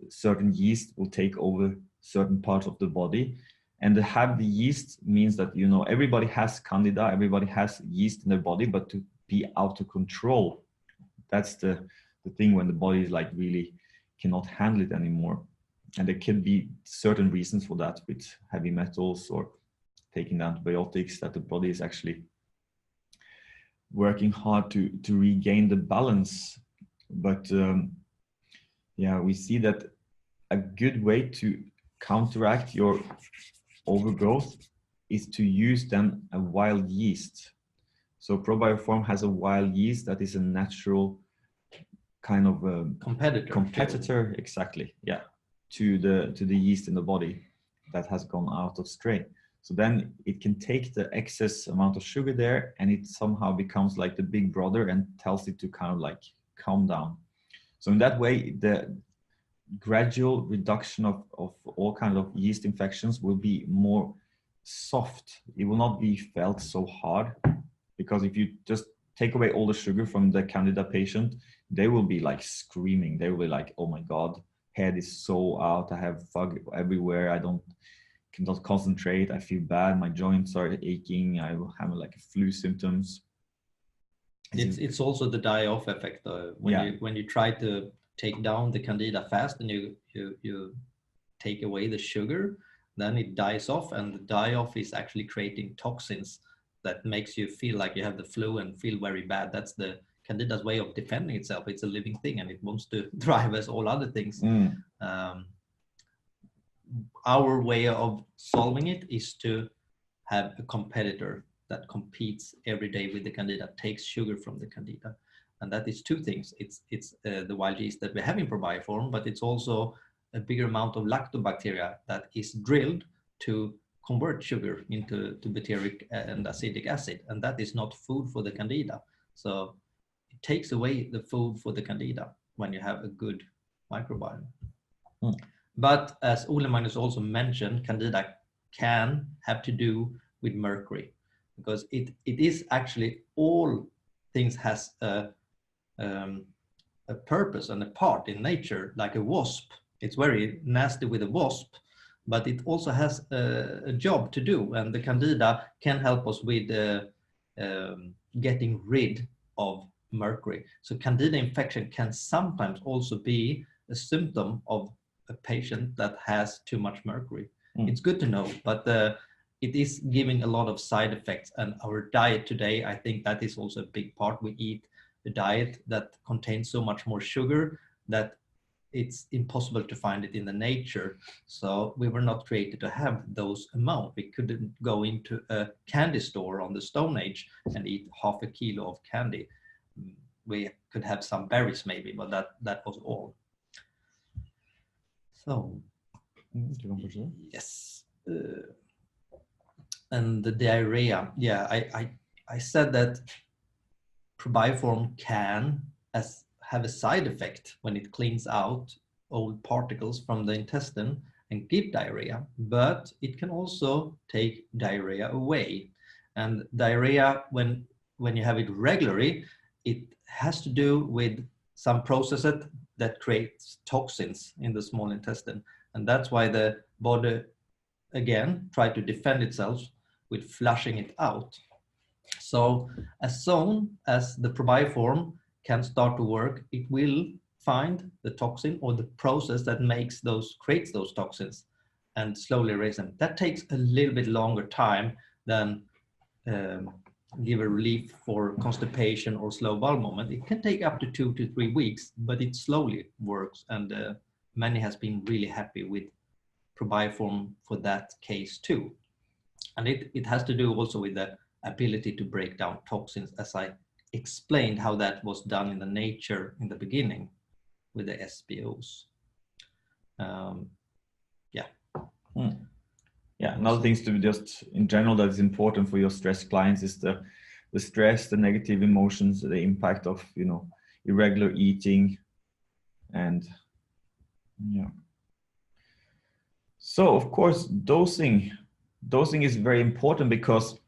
certain yeast will take over certain parts of the body. And to have the yeast means that, you know, everybody has candida, everybody has yeast in their body, but to be out of control, that's the thing when the body is like really cannot handle it anymore. And there can be certain reasons for that, with heavy metals or taking antibiotics, that the body is actually working hard to regain the balance. But yeah, we see that a good way to counteract your overgrowth is to use then a wild yeast. So Probioform has a wild yeast that is a natural kind of competitor, exactly, yeah, to the yeast in the body that has gone out of strain. So then it can take the excess amount of sugar there, and it somehow becomes like the big brother and tells it to kind of like calm down. So in that way, the gradual reduction of all kinds of yeast infections will be more soft. It will not be felt so hard, because if you just take away all the sugar from the candida patient, they will be like screaming. They will be like, oh my God, head is so out. I have fog everywhere. I cannot concentrate. I feel bad. My joints are aching. I will have like flu symptoms. It's also the die-off effect when you try to take down the candida fast and you take away the sugar, then it dies off, and the die-off is actually creating toxins that makes you feel like you have the flu and feel very bad. That's the candida's way of defending itself. It's a living thing and it wants to thrive as all other things. Our way of solving it is to have a competitor that competes every day with the candida, takes sugar from the candida. And that is two things. It's the wild yeast that we have in Probioform, but it's also a bigger amount of lactobacteria that is drilled to convert sugar into butyric and acetic acid. And that is not food for the candida. So it takes away the food for the candida when you have a good microbiome. But as Ole Magnus also mentioned, candida can have to do with mercury, because it is actually, all things has a purpose and a part in nature, like a wasp. It's very nasty with a wasp, but it also has a job to do, and the candida can help us with getting rid of mercury. So candida infection can sometimes also be a symptom of a patient that has too much mercury. It's good to know, but it is giving a lot of side effects, and our diet today, I think that is also a big part. We eat a diet that contains so much more sugar that it's impossible to find it in the nature. So we were not created to have those amount. We couldn't go into a candy store on the Stone Age and eat half a kilo of candy. We could have some berries maybe, but that was all. So, yes. And the diarrhea, yeah, I said that Probioform can have a side effect when it cleans out old particles from the intestine and give diarrhea, but it can also take diarrhea away. And diarrhea, when you have it regularly, it has to do with some process that creates toxins in the small intestine. And that's why the body, again, try to defend itself with flushing it out. So as soon as the Probioform can start to work, it will find the toxin or the process that creates those toxins and slowly erase them. That takes a little bit longer time than give a relief for constipation or slow bowel movement. It can take up to 2 to 3 weeks, but it slowly works, and many has been really happy with Probioform for that case too. And it has to do also with the ability to break down toxins, as I explained how that was done in the nature in the beginning with the SBOs. Yeah, another thing to just in general that is important for your stressed clients is the stress, the negative emotions, the impact of, you know, irregular eating, and yeah. So of course, dosing is very important, because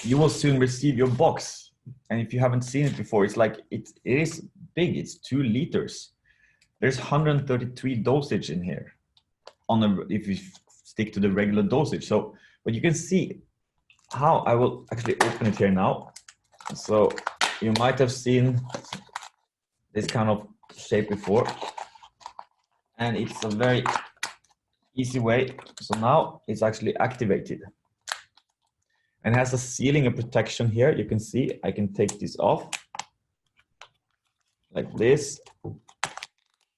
you will soon receive your box, and if you haven't seen it before, it's like it is big. It's 2 liters. There's 133 dosage in here if you stick to the regular dosage. So, but you can see how I will actually open it here now. So you might have seen this kind of shape before, and it's a very easy way. So now it's actually activated and has a sealing and protection here. You can see I can take this off like this,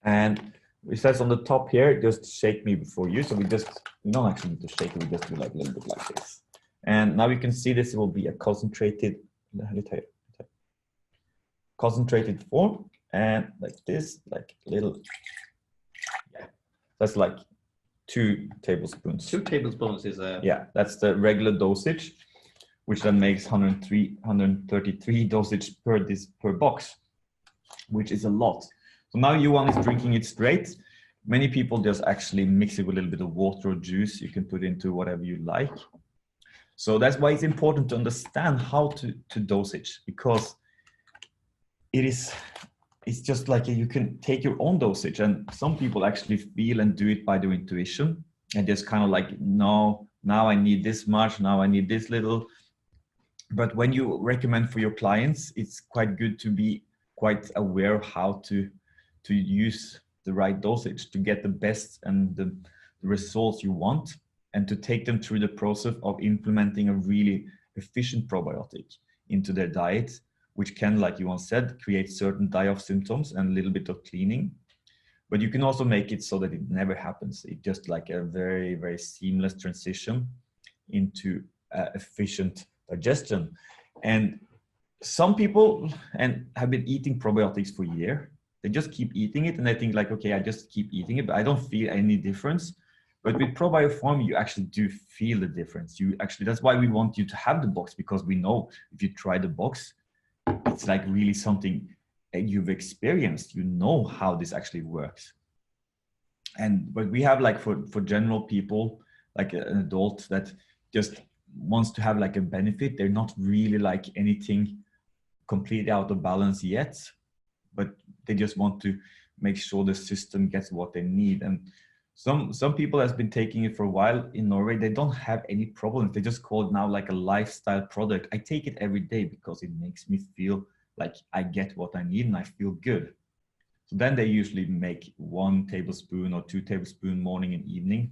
and it says on the top here, just shake me before use. So we don't actually need to shake it, we just do like a little bit like this. And now you can see this will be a concentrated form, and like this, like little, yeah, that's like 2 tablespoons. 2 tablespoons is a... Yeah, that's the regular dosage, which then makes 133 dosage per box, which is a lot. So now Johan is drinking it straight. Many people just actually mix it with a little bit of water or juice. You can put into whatever you like. So that's why it's important to understand how to dosage, because it's just like you can take your own dosage, and some people actually feel and do it by their intuition and just kind of like, no, now I need this much, now I need this little. But when you recommend for your clients, it's quite good to be quite aware of how to to use the right dosage to get the best and the results you want, and to take them through the process of implementing a really efficient probiotic into their diet, which can, like you once said, create certain die-off symptoms and a little bit of cleaning. But you can also make it so that it never happens. It's just like a very, very seamless transition into efficient digestion. And some people have been eating probiotics for a year. They just keep eating it and they think like, okay, I just keep eating it, but I don't feel any difference. But with Probioform, you actually do feel the difference. That's why we want you to have the box, because we know if you try the box, it's like really something you've experienced. You know how this actually works. But we have like for general people, like an adult that just wants to have like a benefit. They're not really like anything completely out of balance yet, but they just want to make sure the system gets what they need. And some people has been taking it for a while in Norway. They don't have any problems. They just call it now like a lifestyle product. I take it every day because it makes me feel like I get what I need and I feel good. So then they usually make 1 tablespoon or 2 tablespoons morning and evening.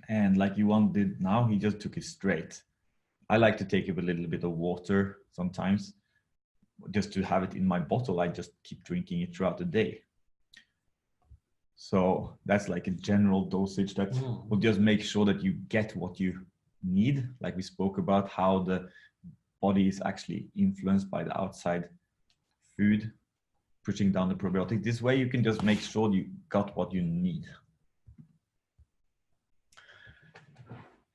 And like Johan did now, he just took it straight. I like to take it with a little bit of water sometimes, just to have it in my bottle. I just keep drinking it throughout the day. So that's like a general dosage that will just make sure that you get what you need. Like we spoke about how the body is actually influenced by the outside food, pushing down the probiotic. This way you can just make sure you got what you need.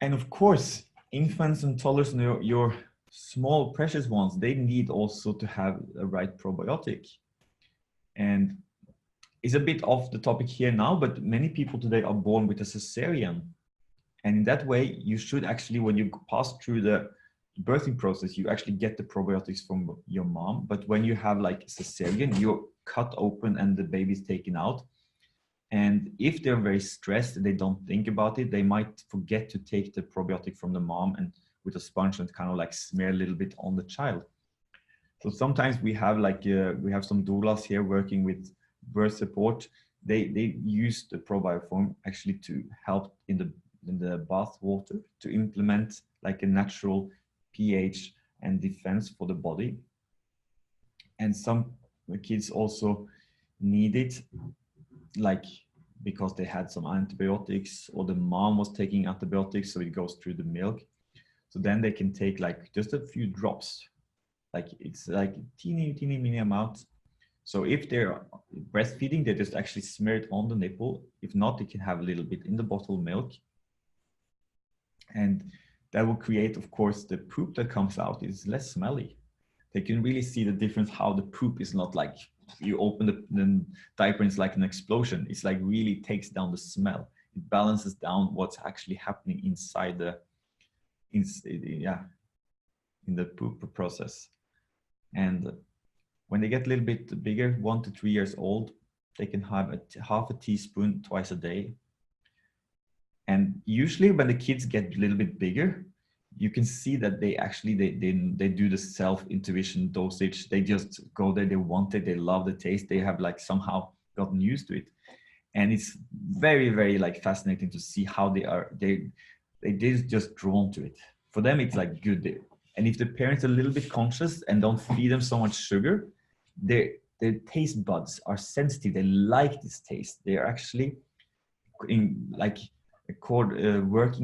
And of course, infants and toddlers, your small precious ones, they need also to have a right probiotic. And it's a bit off the topic here now, but many people today are born with a cesarean. And in that way, you should actually, when you pass through the birthing process, you actually get the probiotics from your mom. But when you have like cesarean, you're cut open and the baby's taken out. And if they're very stressed and they don't think about it, they might forget to take the probiotic from the mom and with a sponge and kind of like smear a little bit on the child. So sometimes we have like, we have some doulas here working with birth support. They use the Probioform actually to help in the bath water to implement like a natural pH and defense for the body. And some kids also need it, like because they had some antibiotics or the mom was taking antibiotics, so it goes through the milk. So then they can take like just a few drops, like it's like teeny mini amount. So if they're breastfeeding, they just actually smear it on the nipple. If not, they can have a little bit in the bottle milk. And that will create, of course, the poop that comes out is less smelly. They can really see the difference, how the poop is not like you open the diaper and it's like an explosion. It's like really takes down the smell. It balances down what's actually happening inside in the poop process. And when they get a little bit bigger, 1 to 3 years old, they can have half a teaspoon twice a day. And usually when the kids get a little bit bigger, you can see that they actually, they do the self-intuition dosage. They just go there, they want it, they love the taste. They have like somehow gotten used to it. And it's very, very like fascinating to see how they're just drawn to it. For them, it's like good. And if the parents are a little bit conscious and don't feed them so much sugar, their taste buds are sensitive. They like this taste. They are actually working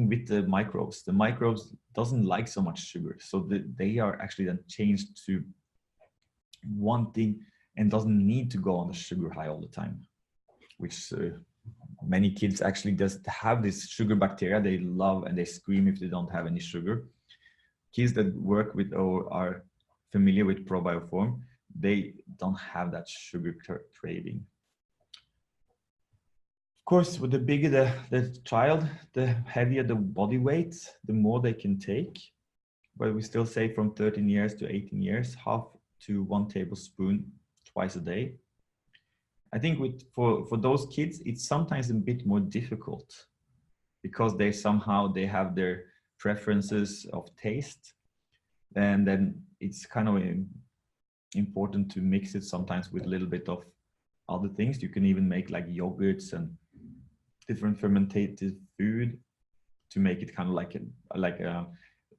with the microbes. The microbes doesn't like so much sugar, so they are actually then changed to wanting and doesn't need to go on the sugar high all the time, which many kids actually just have this sugar bacteria they love and they scream if they don't have any sugar. Kids that work with or are familiar with Probioform, they don't have that sugar craving. Of course, with the bigger the child, the heavier the body weight, the more they can take. But we still say from 13 years to 18 years, half to 1 tablespoon twice a day. I think for those kids, it's sometimes a bit more difficult because they have their preferences of taste. And then it's kind of important to mix it sometimes with a little bit of other things. You can even make like yogurts and different fermented food to make it kind of like a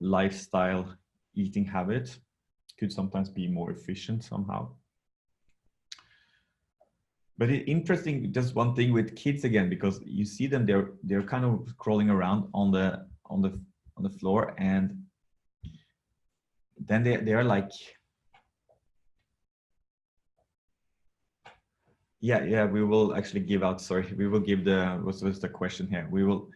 lifestyle eating habit. Could sometimes be more efficient somehow. But interesting, just one thing with kids again, because you see them, they're kind of crawling around on the floor, and then they are like, yeah, we will actually give out, sorry, we will give what's the question here? We will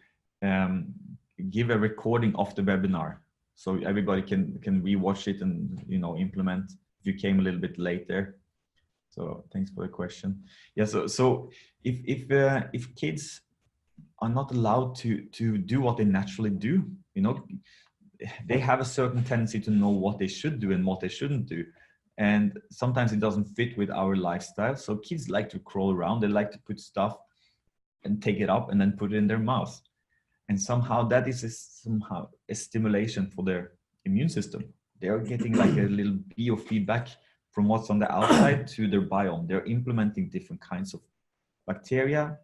give a recording of the webinar, so everybody can rewatch it and, you know, implement if you came a little bit later. So thanks for the question. Yeah, so if kids are not allowed to do what they naturally do, you know, they have a certain tendency to know what they should do and what they shouldn't do. And sometimes it doesn't fit with our lifestyle. So kids like to crawl around, they like to put stuff and take it up and then put it in their mouth. And somehow that is somehow a stimulation for their immune system. They are getting like a little biofeedback from what's on the outside to their biome. They're implementing different kinds of bacteria.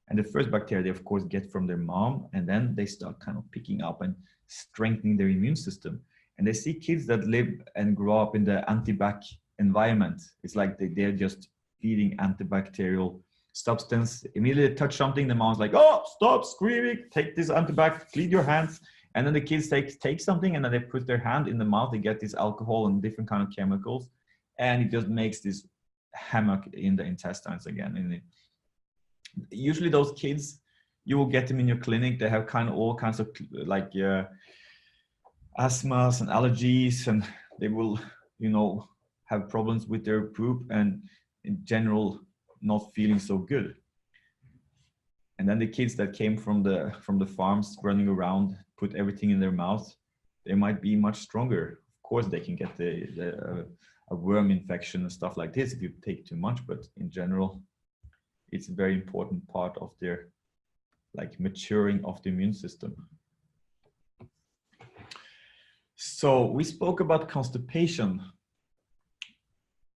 And the first bacteria they of course get from their mom, and then they start kind of picking up and strengthening their immune system. And they see kids that live and grow up in the antibac environment. It's like they're just feeding antibacterial substance. Immediately touch something, the mom's like, oh, stop screaming, take this antibac, clean your hands. And then the kids take something, and then they put their hand in the mouth, they get this alcohol and different kind of chemicals, and it just makes this hammock in the intestines again. And usually those kids, you will get them in your clinic, they have kind of all kinds of like asthmas and allergies, and they will, you know, have problems with their poop and in general not feeling so good. And then the kids that came from the farms running around, put everything in their mouth, they might be much stronger. Of course they can get a worm infection and stuff like this if you take too much, but in general it's a very important part of their like maturing of the immune system. So we spoke about constipation,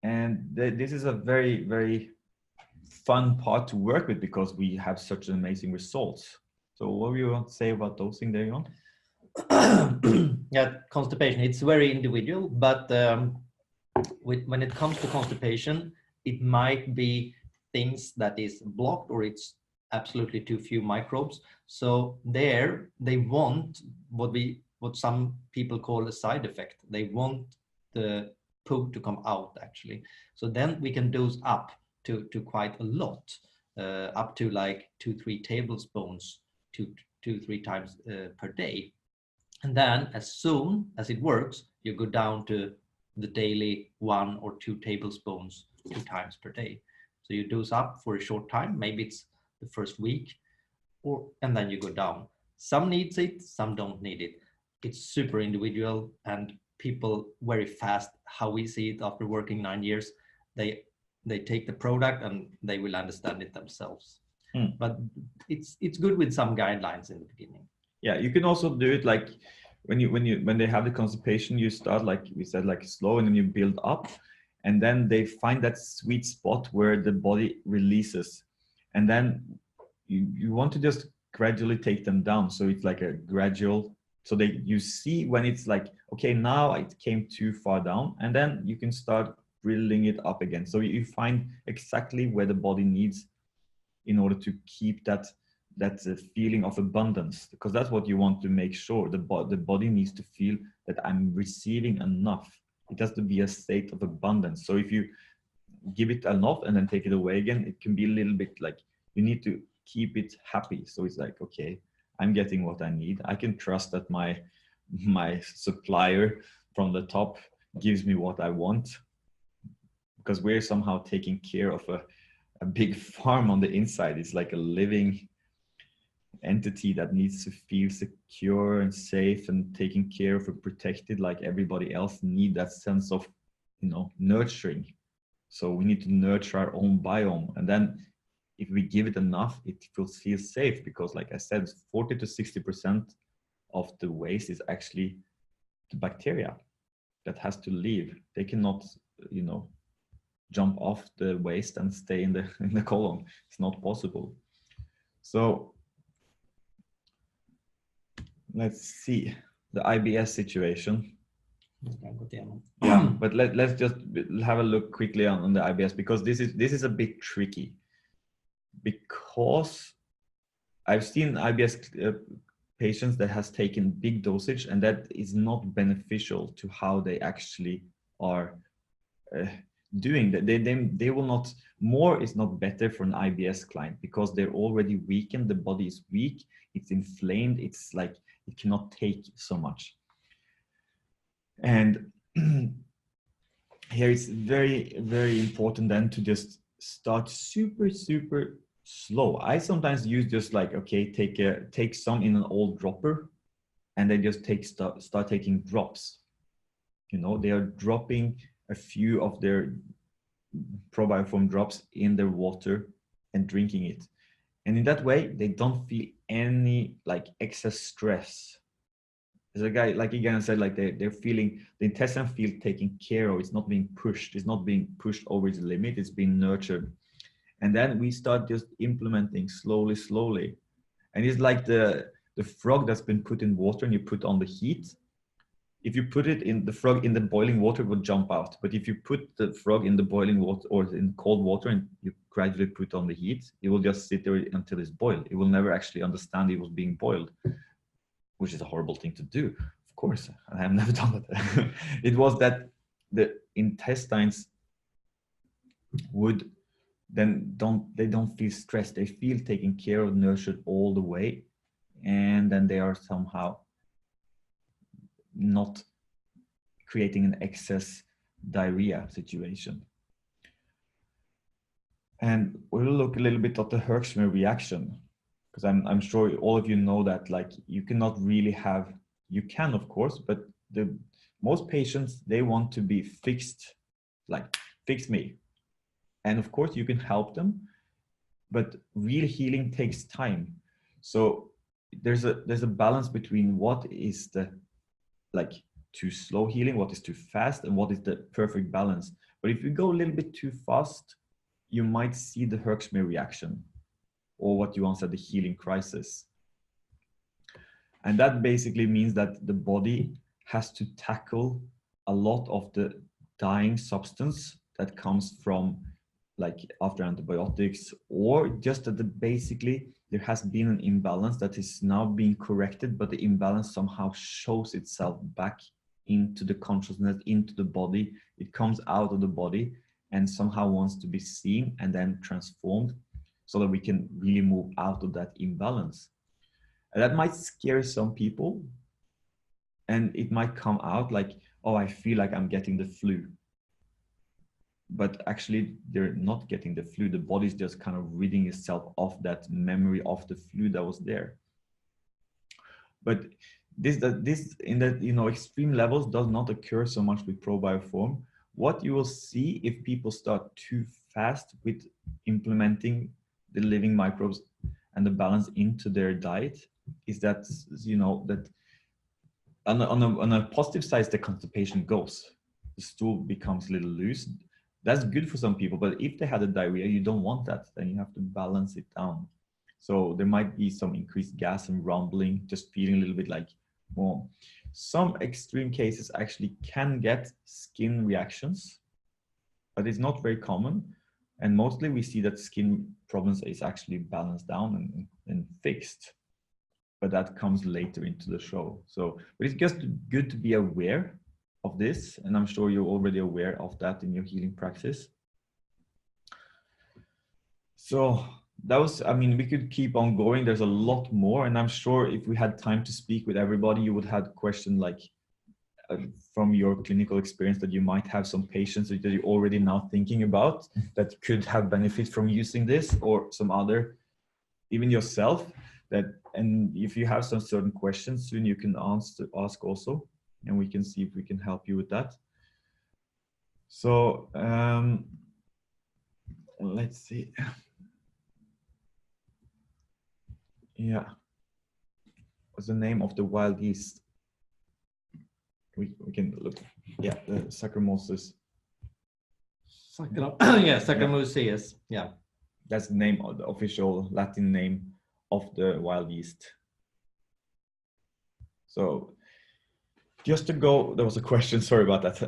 and this is a very, very fun part to work with because we have such amazing results. So what do you want to say about dosing there, Jon? Yeah, constipation, it's very individual, but when it comes to constipation, it might be things that is blocked, or it's absolutely too few microbes. So there they want what some people call a side effect. They want the poop to come out actually. So then we can dose up to quite a lot, up to like 2-3 tablespoons, 2-3 times per day. And then as soon as it works, you go down to the daily 1 or 2 tablespoons 2 times per day. So you dose up for a short time, maybe it's the first week, and then you go down. Some needs it, some don't need it. It's super individual, and people very fast, how we see it after working 9 years, they take the product and they will understand it themselves. But it's good with some guidelines in the beginning. Yeah, you can also do it like when they have the constipation, you start like we said, like slow, and then you build up, and then they find that sweet spot where the body releases, and then you want to just gradually take them down. So it's like a gradual, so you see when it's like, okay, now it came too far down, and then you can start building it up again. So you find exactly where the body needs in order to keep that feeling of abundance, because that's what you want to make sure. The body needs to feel that I'm receiving enough. It has to be a state of abundance. So if you give it enough and then take it away again, it can be a little bit like you need to keep it happy. So it's like, okay, I'm getting what I need. I can trust that my supplier from the top gives me what I want, because we're somehow taking care of a big farm on the inside. It's like a living entity that needs to feel secure and safe and taken care of and protected, like everybody else need that sense of, you know, nurturing. So we need to nurture our own biome, and then if we give it enough, it will feel safe, because like I said, 40 to 60% of the waste is actually the bacteria that has to leave. They cannot, you know, jump off the waist and stay in the colon. It's not possible. So let's see the IBS situation. Yeah, but let's just have a look quickly on the IBS, because this is a bit tricky, because I've seen IBS patients that has taken big dosage, and that is not beneficial to how they actually are doing that. They will not, more is not better for an IBS client, because they're already weakened, the body is weak, it's inflamed, it's like it cannot take so much. And here it's very, very important then to just start super slow. I sometimes use just like, okay, take some in an old dropper, and they just start taking drops. You know, they are dropping a few of their Probioform drops in their water and drinking it. And in that way, they don't feel any like excess stress. As a guy, like again said, like they're feeling, the intestine feel taken care of. It's not being pushed. It's not being pushed over its limit. It's being nurtured. And then we start just implementing slowly. And it's like the frog that's been put in water and you put on the heat. If you put it in the frog in the boiling water, it will jump out. But if you put the frog in the boiling water or in cold water and you gradually put on the heat, it will just sit there until it's boiled. It will never actually understand it was being boiled, which is a horrible thing to do, of course. I have never done that. It was that the intestines would then they don't feel stressed. They feel taken care of, nurtured all the way. And then they are somehow not creating an excess diarrhea situation. And we'll look a little bit at the Herxheimer reaction, because I'm sure all of you know that like you cannot really have, you can of course, but most patients, they want to be fixed, like fix me. And of course you can help them, but real healing takes time. So there's a balance between what is the like too slow healing, what is too fast, and what is the perfect balance. But if you go a little bit too fast, you might see the Herxheimer reaction, or what you once said, the healing crisis. And that basically means that the body has to tackle a lot of the dying substance that comes from like after antibiotics, or just that basically there has been an imbalance that is now being corrected, but the imbalance somehow shows itself back into the consciousness, into the body. It comes out of the body and somehow wants to be seen and then transformed, so that we can really move out of that imbalance. And that might scare some people, and it might come out like, oh, I feel like I'm getting the flu. But actually they're not getting the flu. The body's just kind of ridding itself of that memory of the flu that was there. But this in the, you know, extreme levels does not occur so much with Probioform. What you will see if people start too fast with implementing the living microbes and the balance into their diet is that, you know, that on a positive side, the constipation goes. The stool becomes a little loose. That's good for some people, but if they had a diarrhea, you don't want that. Then you have to balance it down. So there might be some increased gas and rumbling, just feeling a little bit like warm. Some extreme cases actually can get skin reactions, but it's not very common. And mostly we see that skin problems is actually balanced down and fixed, but that comes later into the show. So, but it's just good to be aware of this, and I'm sure you're already aware of that in your healing practice. So that was, I mean, we could keep on going. There's a lot more, and I'm sure if we had time to speak with everybody, you would have questions like from your clinical experience that you might have some patients that you're already now thinking about that could have benefit from using this, or some other, even yourself. That, and if you have some certain questions soon, you can ask also, and we can see if we can help you with that. So let's see. Yeah, what's the name of the wild yeast? We can look. Yeah, the Saccharomyces Saccharomyces. Yeah. That's the name of the official Latin name of the wild yeast. So just to go, there was a question, sorry about that.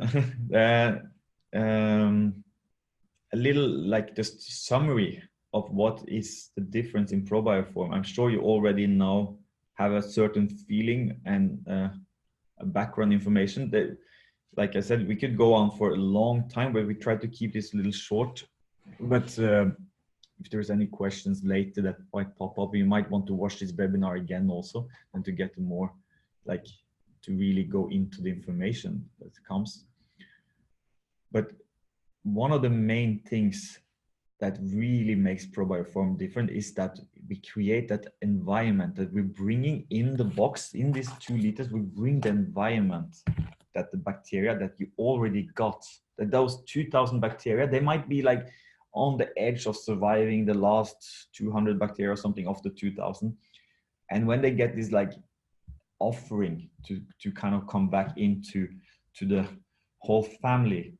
A little like just summary of what is the difference in Probioform. I'm sure you already now have a certain feeling and a background information that, like I said, we could go on for a long time, but we try to keep this a little short. But if there's any questions later that might pop up, you might want to watch this webinar again also, and to get more, like, to really go into the information that comes. But one of the main things that really makes Probioform different is that we create that environment that we're bringing in the box. In these 2 liters, we bring the environment that the bacteria that you already got, that those 2,000 bacteria, they might be like on the edge of surviving the last 200 bacteria or something of the 2,000. And when they get this like offering to kind of come back into the whole family,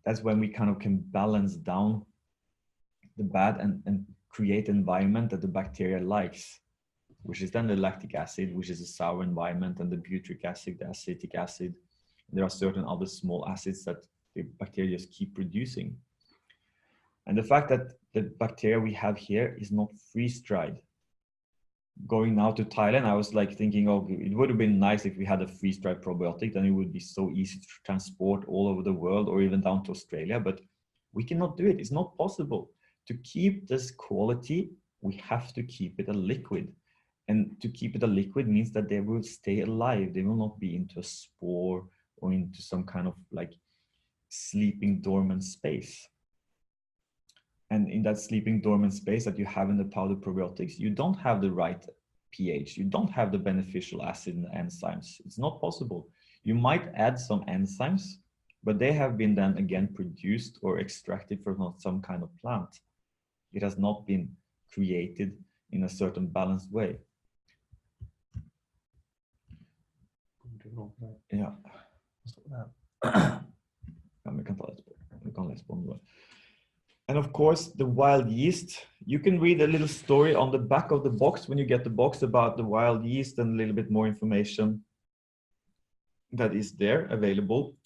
that's when we kind of can balance down the bad and create an environment that the bacteria likes, which is then the lactic acid, which is a sour environment, and the butyric acid, the acetic acid. There are certain other small acids that the bacteria just keep producing. And the fact that the bacteria we have here is not freeze-dried. Going now to Thailand, I was like thinking, oh, it would have been nice if we had a freeze-dried probiotic, then it would be so easy to transport all over the world or even down to Australia, but we cannot do it. It's not possible. To keep this quality, we have to keep it a liquid. And to keep it a liquid means that they will stay alive. They will not be into a spore or into some kind of like sleeping dormant space. And in that sleeping dormant space that you have in the powder probiotics, you don't have the right pH. You don't have the beneficial acid and enzymes. It's not possible. You might add some enzymes, but they have been then again produced or extracted from some kind of plant. It has not been created in a certain balanced way. Ja. And of course, the wild yeast, you can read a little story on the back of the box when you get the box about the wild yeast and a little bit more information that is there available.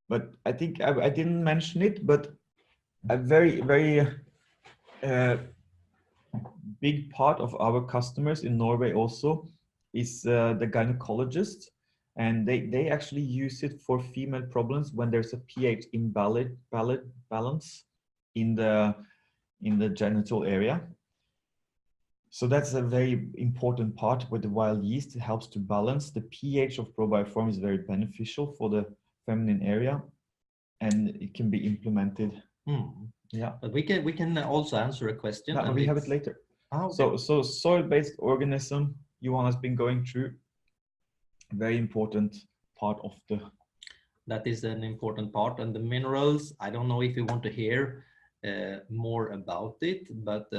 But I think I didn't mention it, but a very, very big part of our customers in Norway also is the gynecologist, and they actually use it for female problems when there's a pH balance in the genital area. So that's a very important part with the wild yeast. It helps to balance the pH of Probioform. Is very beneficial for the feminine area, and it can be implemented. Yeah, but we can also answer a question. No, we have it later. Oh, okay. So soil-based organism, Johan has been going through. Very important part of the. That is an important part, and the minerals. I don't know if you want to hear more about it, but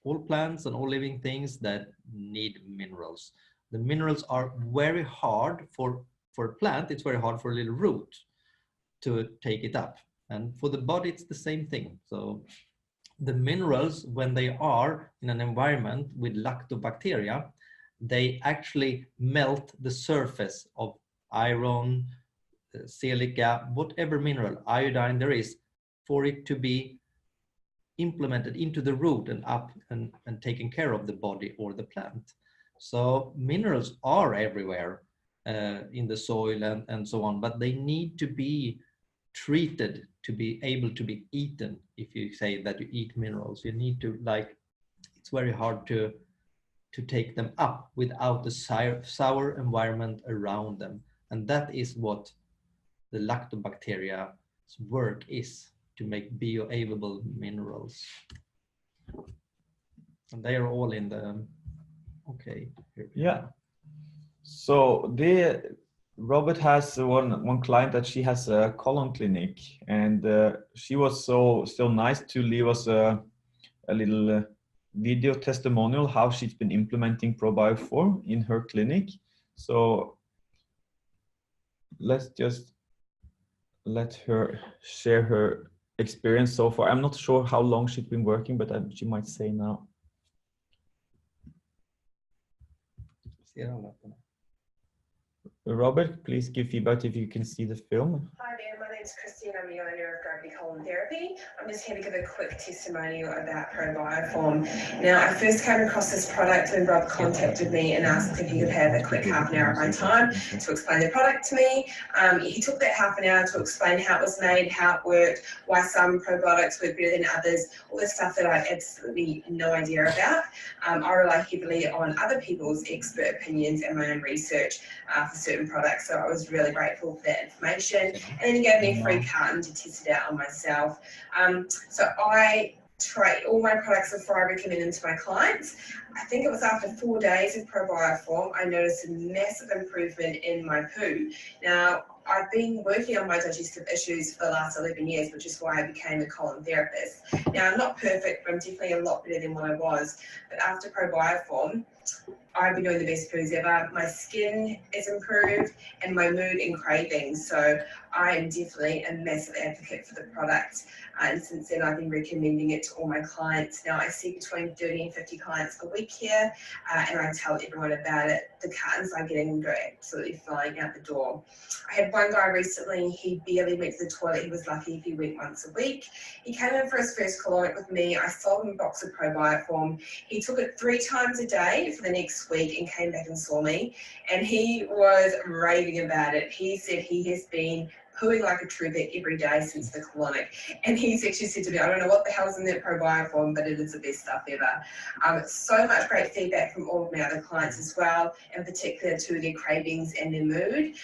all plants and all living things that need minerals. The minerals are very hard for a plant. It's very hard for a little root to take it up. And for the body, it's the same thing. So the minerals, when they are in an environment with lactobacteria, they actually melt the surface of iron, silica, whatever mineral, iodine there is, for it to be implemented into the root and up and taken care of the body or the plant. So minerals are everywhere in the soil and so on, but they need to be treated to be able to be eaten. If you say that you eat minerals, you need to, like, it's very hard to take them up without the sour environment around them. And that is what the lactobacteria's work is, to make bioavailable minerals. And they are all in the, okay. Yeah. So Robert has one client that she has a colon clinic, and she was so nice to leave us a little video testimonial how she's been implementing Probioform in her clinic. So let's just let her share her experience so far. I'm not sure how long she's been working, but she might say now. Robert, please give feedback if you can see the film. Hi there, my name's Christine. I'm the owner of Gravity Colon Therapy. I'm just here to give a quick testimonial about Probioform. Now, I first came across this product when Rob contacted me and asked if he could have a quick half an hour of my time to explain the product to me. He took that half an hour to explain how it was made, how it worked, why some probiotics work better than others, all the stuff that I had absolutely no idea about. I rely heavily on other people's expert opinions and my own research for certain products, so I was really grateful for that information. And then he gave me a free carton to test it out on myself. So I try all my products before I recommend them to my clients. I think it was after 4 days of Probioform, I noticed a massive improvement in my poo. Now, I've been working on my digestive issues for the last 11 years, which is why I became a colon therapist. Now, I'm not perfect, but I'm definitely a lot better than what I was. But after Probioform, I've been doing the best poos ever. My skin is improved and my mood and cravings. So I am definitely a massive advocate for the product. And since then, I've been recommending it to all my clients. Now I see between 30 and 50 clients a week here, and I tell everyone about it. The cartons I'm getting go absolutely flying out the door. I had one guy recently, he barely went to the toilet. He was lucky if he went once a week. He came in for his first colonic with me. I sold him a box of Probioform. He took it 3 times a day for the next week and came back and saw me, and he was raving about it. He said he has been pooing like a true vet every day since the colonic, and he's actually said to me, I don't know what the hell's in that Probioform, but it is the best stuff ever. So much great feedback from all of my other clients as well, in particular to their cravings and their mood.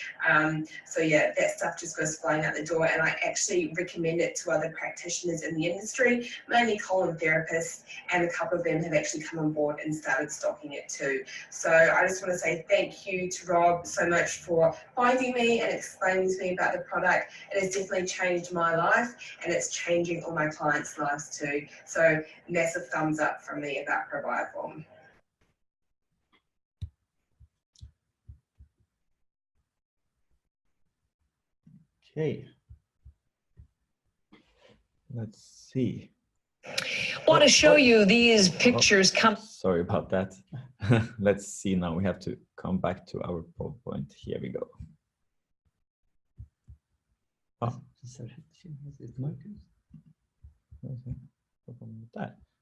So yeah, that stuff just goes flying out the door, and I actually recommend it to other practitioners in the industry, mainly colon therapists, and a couple of them have actually come on board and started stocking it too. So I just want to say thank you to Rob so much for finding me and explaining to me about the product. It has definitely changed my life, and it's changing all my clients' lives too. So massive thumbs up from me about Probioform. Okay. Let's see. Want to show you these pictures come. Sorry about that. Let's see now. We have to come back to our PowerPoint. Here we go. Oh.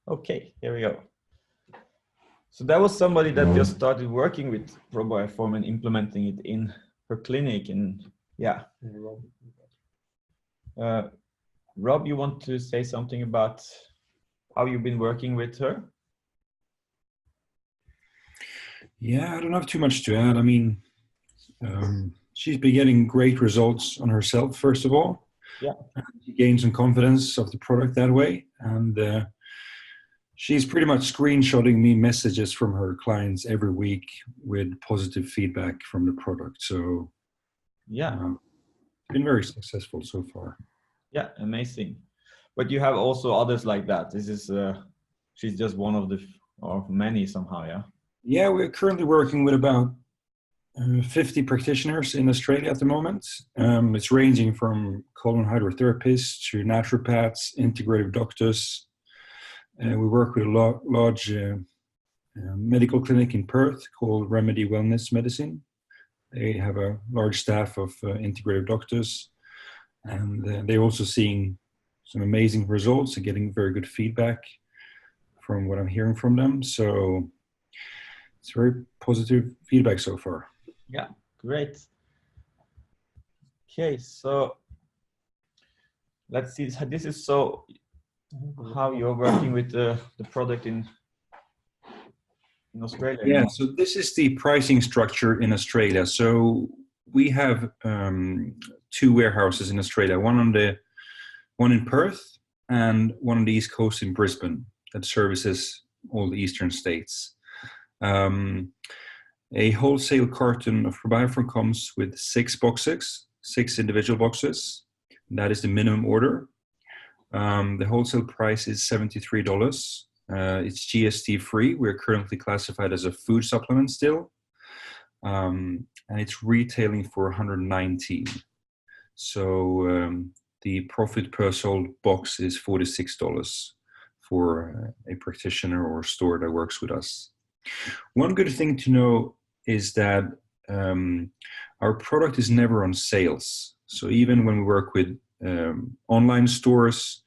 Okay, here we go. So that was somebody that just started working with Probioform and implementing it in her clinic. And yeah. Rob, you want to say something about how you've been working with her? Yeah, I don't have too much to add. I mean, she's been getting great results on herself, first of all. Yeah. She gained some confidence of the product that way. And she's pretty much screenshotting me messages from her clients every week with positive feedback from the product. So yeah, it's been very successful so far. Yeah, amazing. But you have also others like that. This is, she's just one of the, or many somehow, yeah? Yeah, we're currently working with about 50 practitioners in Australia at the moment. It's ranging from colon hydrotherapists to naturopaths, integrative doctors. We work with a large medical clinic in Perth called Remedy Wellness Medicine. They have a large staff of integrative doctors, and they're also seeing some amazing results and getting very good feedback from what I'm hearing from them. So it's very positive feedback so far. Yeah, great. Okay, so let's see. This is so how you're working with the product in Australia. Yeah, so this is the pricing structure in Australia. So we have 2 warehouses in Australia, one in Perth and one on the East Coast in Brisbane that services all the eastern states. A wholesale carton of Probioform comes with 6 boxes, 6 individual boxes. That is the minimum order. The wholesale price is $73. It's GST free. We're currently classified as a food supplement still. And it's retailing for $119. So the profit per sold box is $46 for a practitioner or store that works with us. One good thing to know is that our product is never on sales. So even when we work with online stores,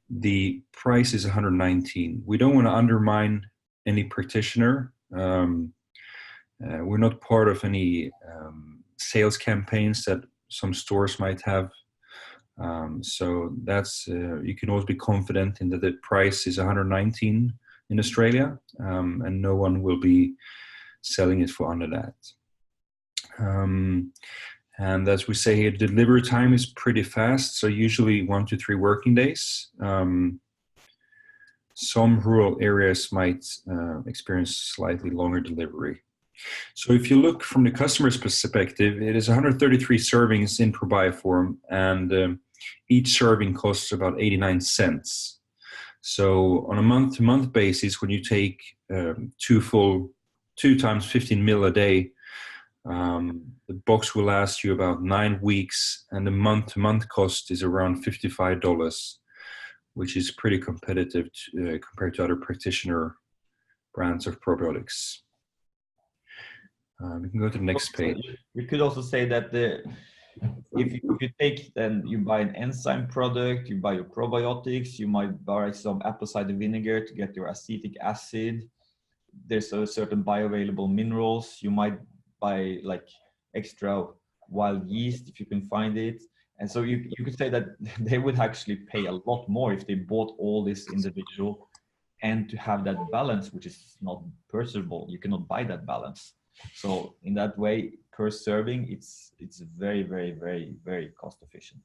the price is $119. We don't want to undermine any practitioner. We're not part of any sales campaigns that some stores might have. So that's you can always be confident in that the price is $119 in Australia, and no one will be selling it for under that. And as we say here, delivery time is pretty fast, so usually 1 to 3 working days. Some rural areas might experience slightly longer delivery. So if you look from the customer's perspective, it is 133 servings in Probioform, and each serving costs about 89 cents. So on a month-to-month basis, when you take 2 times 15 mil a day, the box will last you about 9 weeks, and the month-to-month cost is around $55, which is pretty competitive compared to other practitioner brands of probiotics. We can go to the next page. We could also say that if you take, then you buy an enzyme product, you buy your probiotics, you might buy some apple cider vinegar to get your acetic acid. There's a certain bioavailable minerals. You might buy like extra wild yeast if you can find it. And so you could say that they would actually pay a lot more if they bought all this individual, and to have that balance, which is not purchasable. You cannot buy that balance. So in that way, per serving, it's very, very, very, very cost efficient.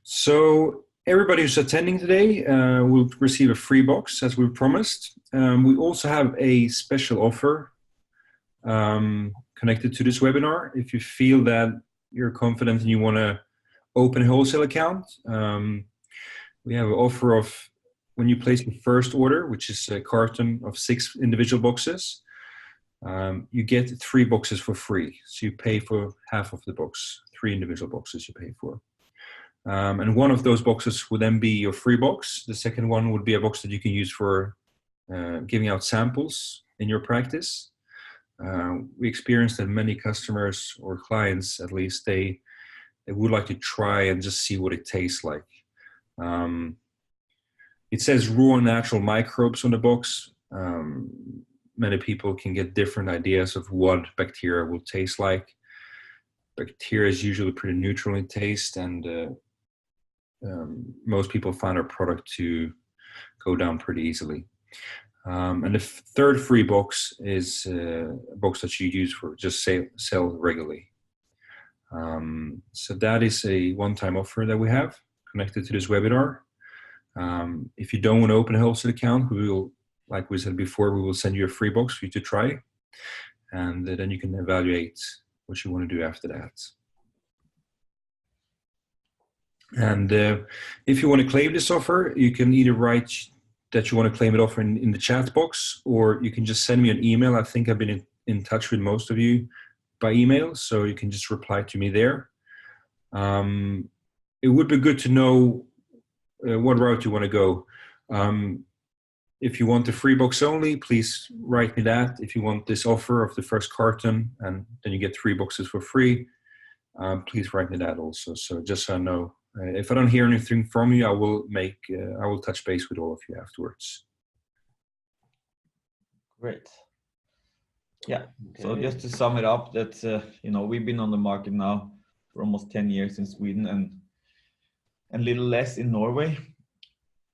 So everybody who's attending today will receive a free box, as we promised. We also have a special offer connected to this webinar. If you feel that you're confident and you want to open a wholesale account, we have an offer of, when you place your first order, which is a carton of 6 individual boxes, you get 3 boxes for free. So you pay for half of the box, 3 individual boxes you pay for. And one of those boxes would then be your free box. The second one would be a box that you can use for giving out samples in your practice. We experienced that many customers, or clients at least, they would like to try and just see what it tastes like. It says raw natural microbes on the box. Many people can get different ideas of what bacteria will taste like. Bacteria is usually pretty neutral in taste, and most people find our product to go down pretty easily. And the third free box is a box that you use for just sell regularly. So that is a one-time offer that we have connected to this webinar. If you don't want to open a wholesale account, we will, like we said before, we will send you a free box for you to try, and then you can evaluate what you want to do after that. And if you want to claim this offer, you can either write that you want to claim it offer in the chat box, or you can just send me an email. I think I've been in touch with most of you by email, so you can just reply to me there. It would be good to know what route you want to go. If you want the free box only, please write me that. If you want this offer of the first carton and then you get 3 boxes for free, please write me that also. So just so I know. If I don't hear anything from you, I will touch base with all of you afterwards. Great. Yeah. Okay. So just to sum it up, that we've been on the market now for almost 10 years in Sweden and a little less in Norway,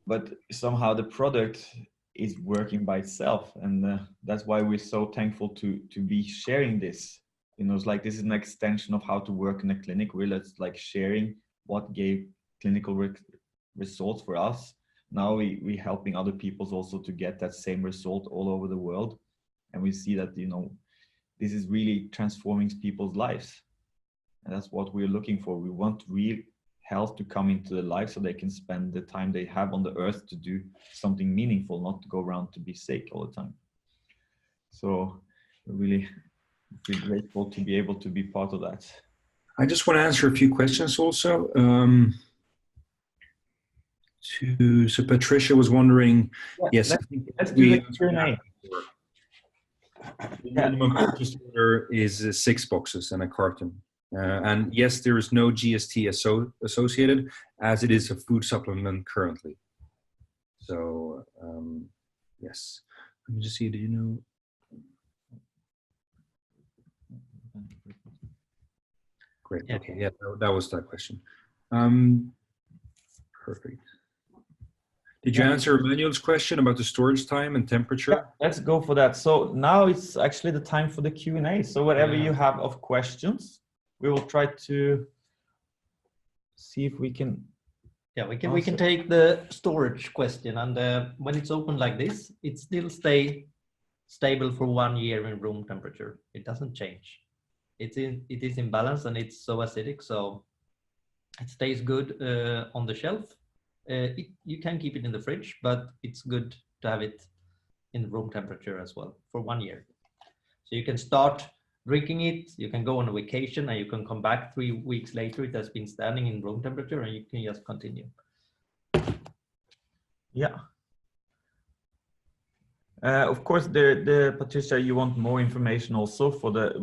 but somehow the product is working by itself, and that's why we're so thankful to be sharing this. It's like this is an extension of how to work in a clinic. Really, it's like sharing what gave clinical results for us. Now we helping other people also to get that same result all over the world, and we see that this is really transforming people's lives, and that's what we're looking for. We want real health to come into their life so they can spend the time they have on the earth to do something meaningful, not to go around to be sick all the time. So we're really grateful to be able to be part of that. I just want to answer a few questions also. So Patricia was wondering, Yeah, yes, let's do the Q&A. The minimum purchase order is 6 boxes and a carton. And yes, there is no GST associated, as it is a food supplement currently. So yes, let me just see. Do you know? Great. Yeah. Okay. Yeah, that was that question. Perfect. Did you answer Emmanuel's question about the storage time and temperature? Yeah, let's go for that. So now it's actually the time for the Q&A. So whatever you have of questions, we will try to see if we can. Yeah, we can take the storage question, and when it's open like this, it still stay stable for 1 year in room temperature. It doesn't change. It is in balance, and it's so acidic, so it stays good on the shelf. You can keep it in the fridge, but it's good to have it in room temperature as well for 1 year. So you can start drinking it, you can go on a vacation, and you can come back 3 weeks later. It has been standing in room temperature, and you can just continue. Yeah. Of course, the Patricia, you want more information also for the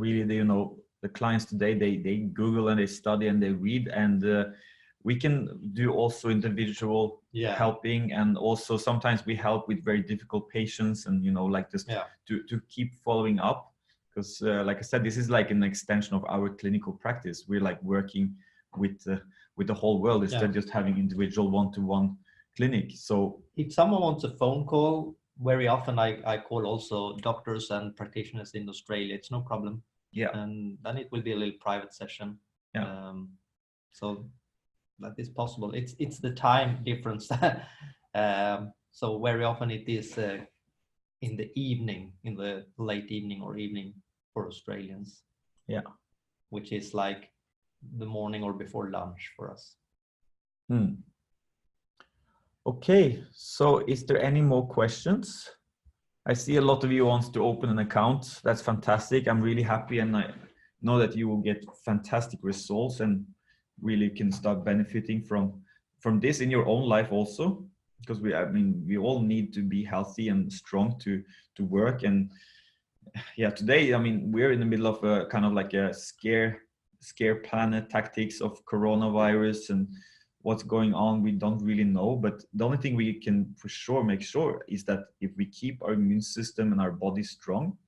the clients today. They Google and they study and they read, and we can do also individual helping, and also sometimes we help with very difficult patients, and like this to keep following up, because like I said, this is like an extension of our clinical practice. We're like working with the whole world instead of just having individual one-to-one clinic. So if someone wants a phone call, very often I call also doctors and practitioners in Australia. It's no problem. Yeah. And then it will be a little private session. Yeah. So that is possible. It's the time difference. So very often it is in the evening, in the late evening or evening for Australians. Yeah. Which is like the morning or before lunch for us. Okay, so is there any more questions? I see a lot of you wants to open an account. That's fantastic. I'm really happy, and I know that you will get fantastic results and really can start benefiting from this in your own life also, because we all need to be healthy and strong to work. And yeah, today we're in the middle of a kind of like a scare planet tactics of coronavirus, and what's going on we don't really know. But the only thing we can for sure make sure is that if we keep our immune system and our body strong,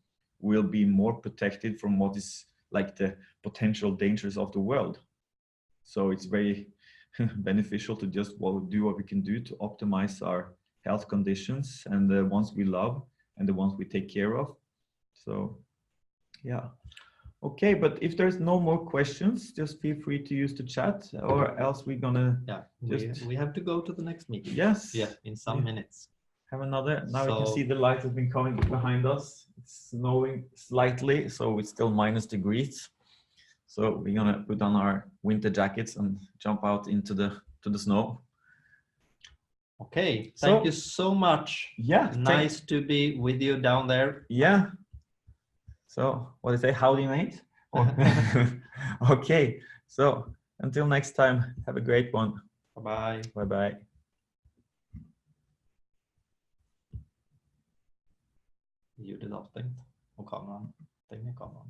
we'll be more protected from what is like the potential dangers of the world. So it's very beneficial to just do what we can do to optimize our health conditions, and the ones we love and the ones we take care of. So yeah. Okay, but if there's no more questions, just feel free to use the chat, or else we're gonna we have to go to the next meeting. Yes. Yeah, in some minutes. Have another. Now we can see the light has been coming behind us. It's snowing slightly, so it's still -degrees. So we're gonna put on our winter jackets and jump out into the snow. Okay, thank you so much. Yeah. Nice to be with you down there. Yeah. So what do you say? Howdy, mate. Okay. So until next time, have a great one. Bye-bye. Bye-bye. Ljudet avstängt och kameran. Stäng ner kameran.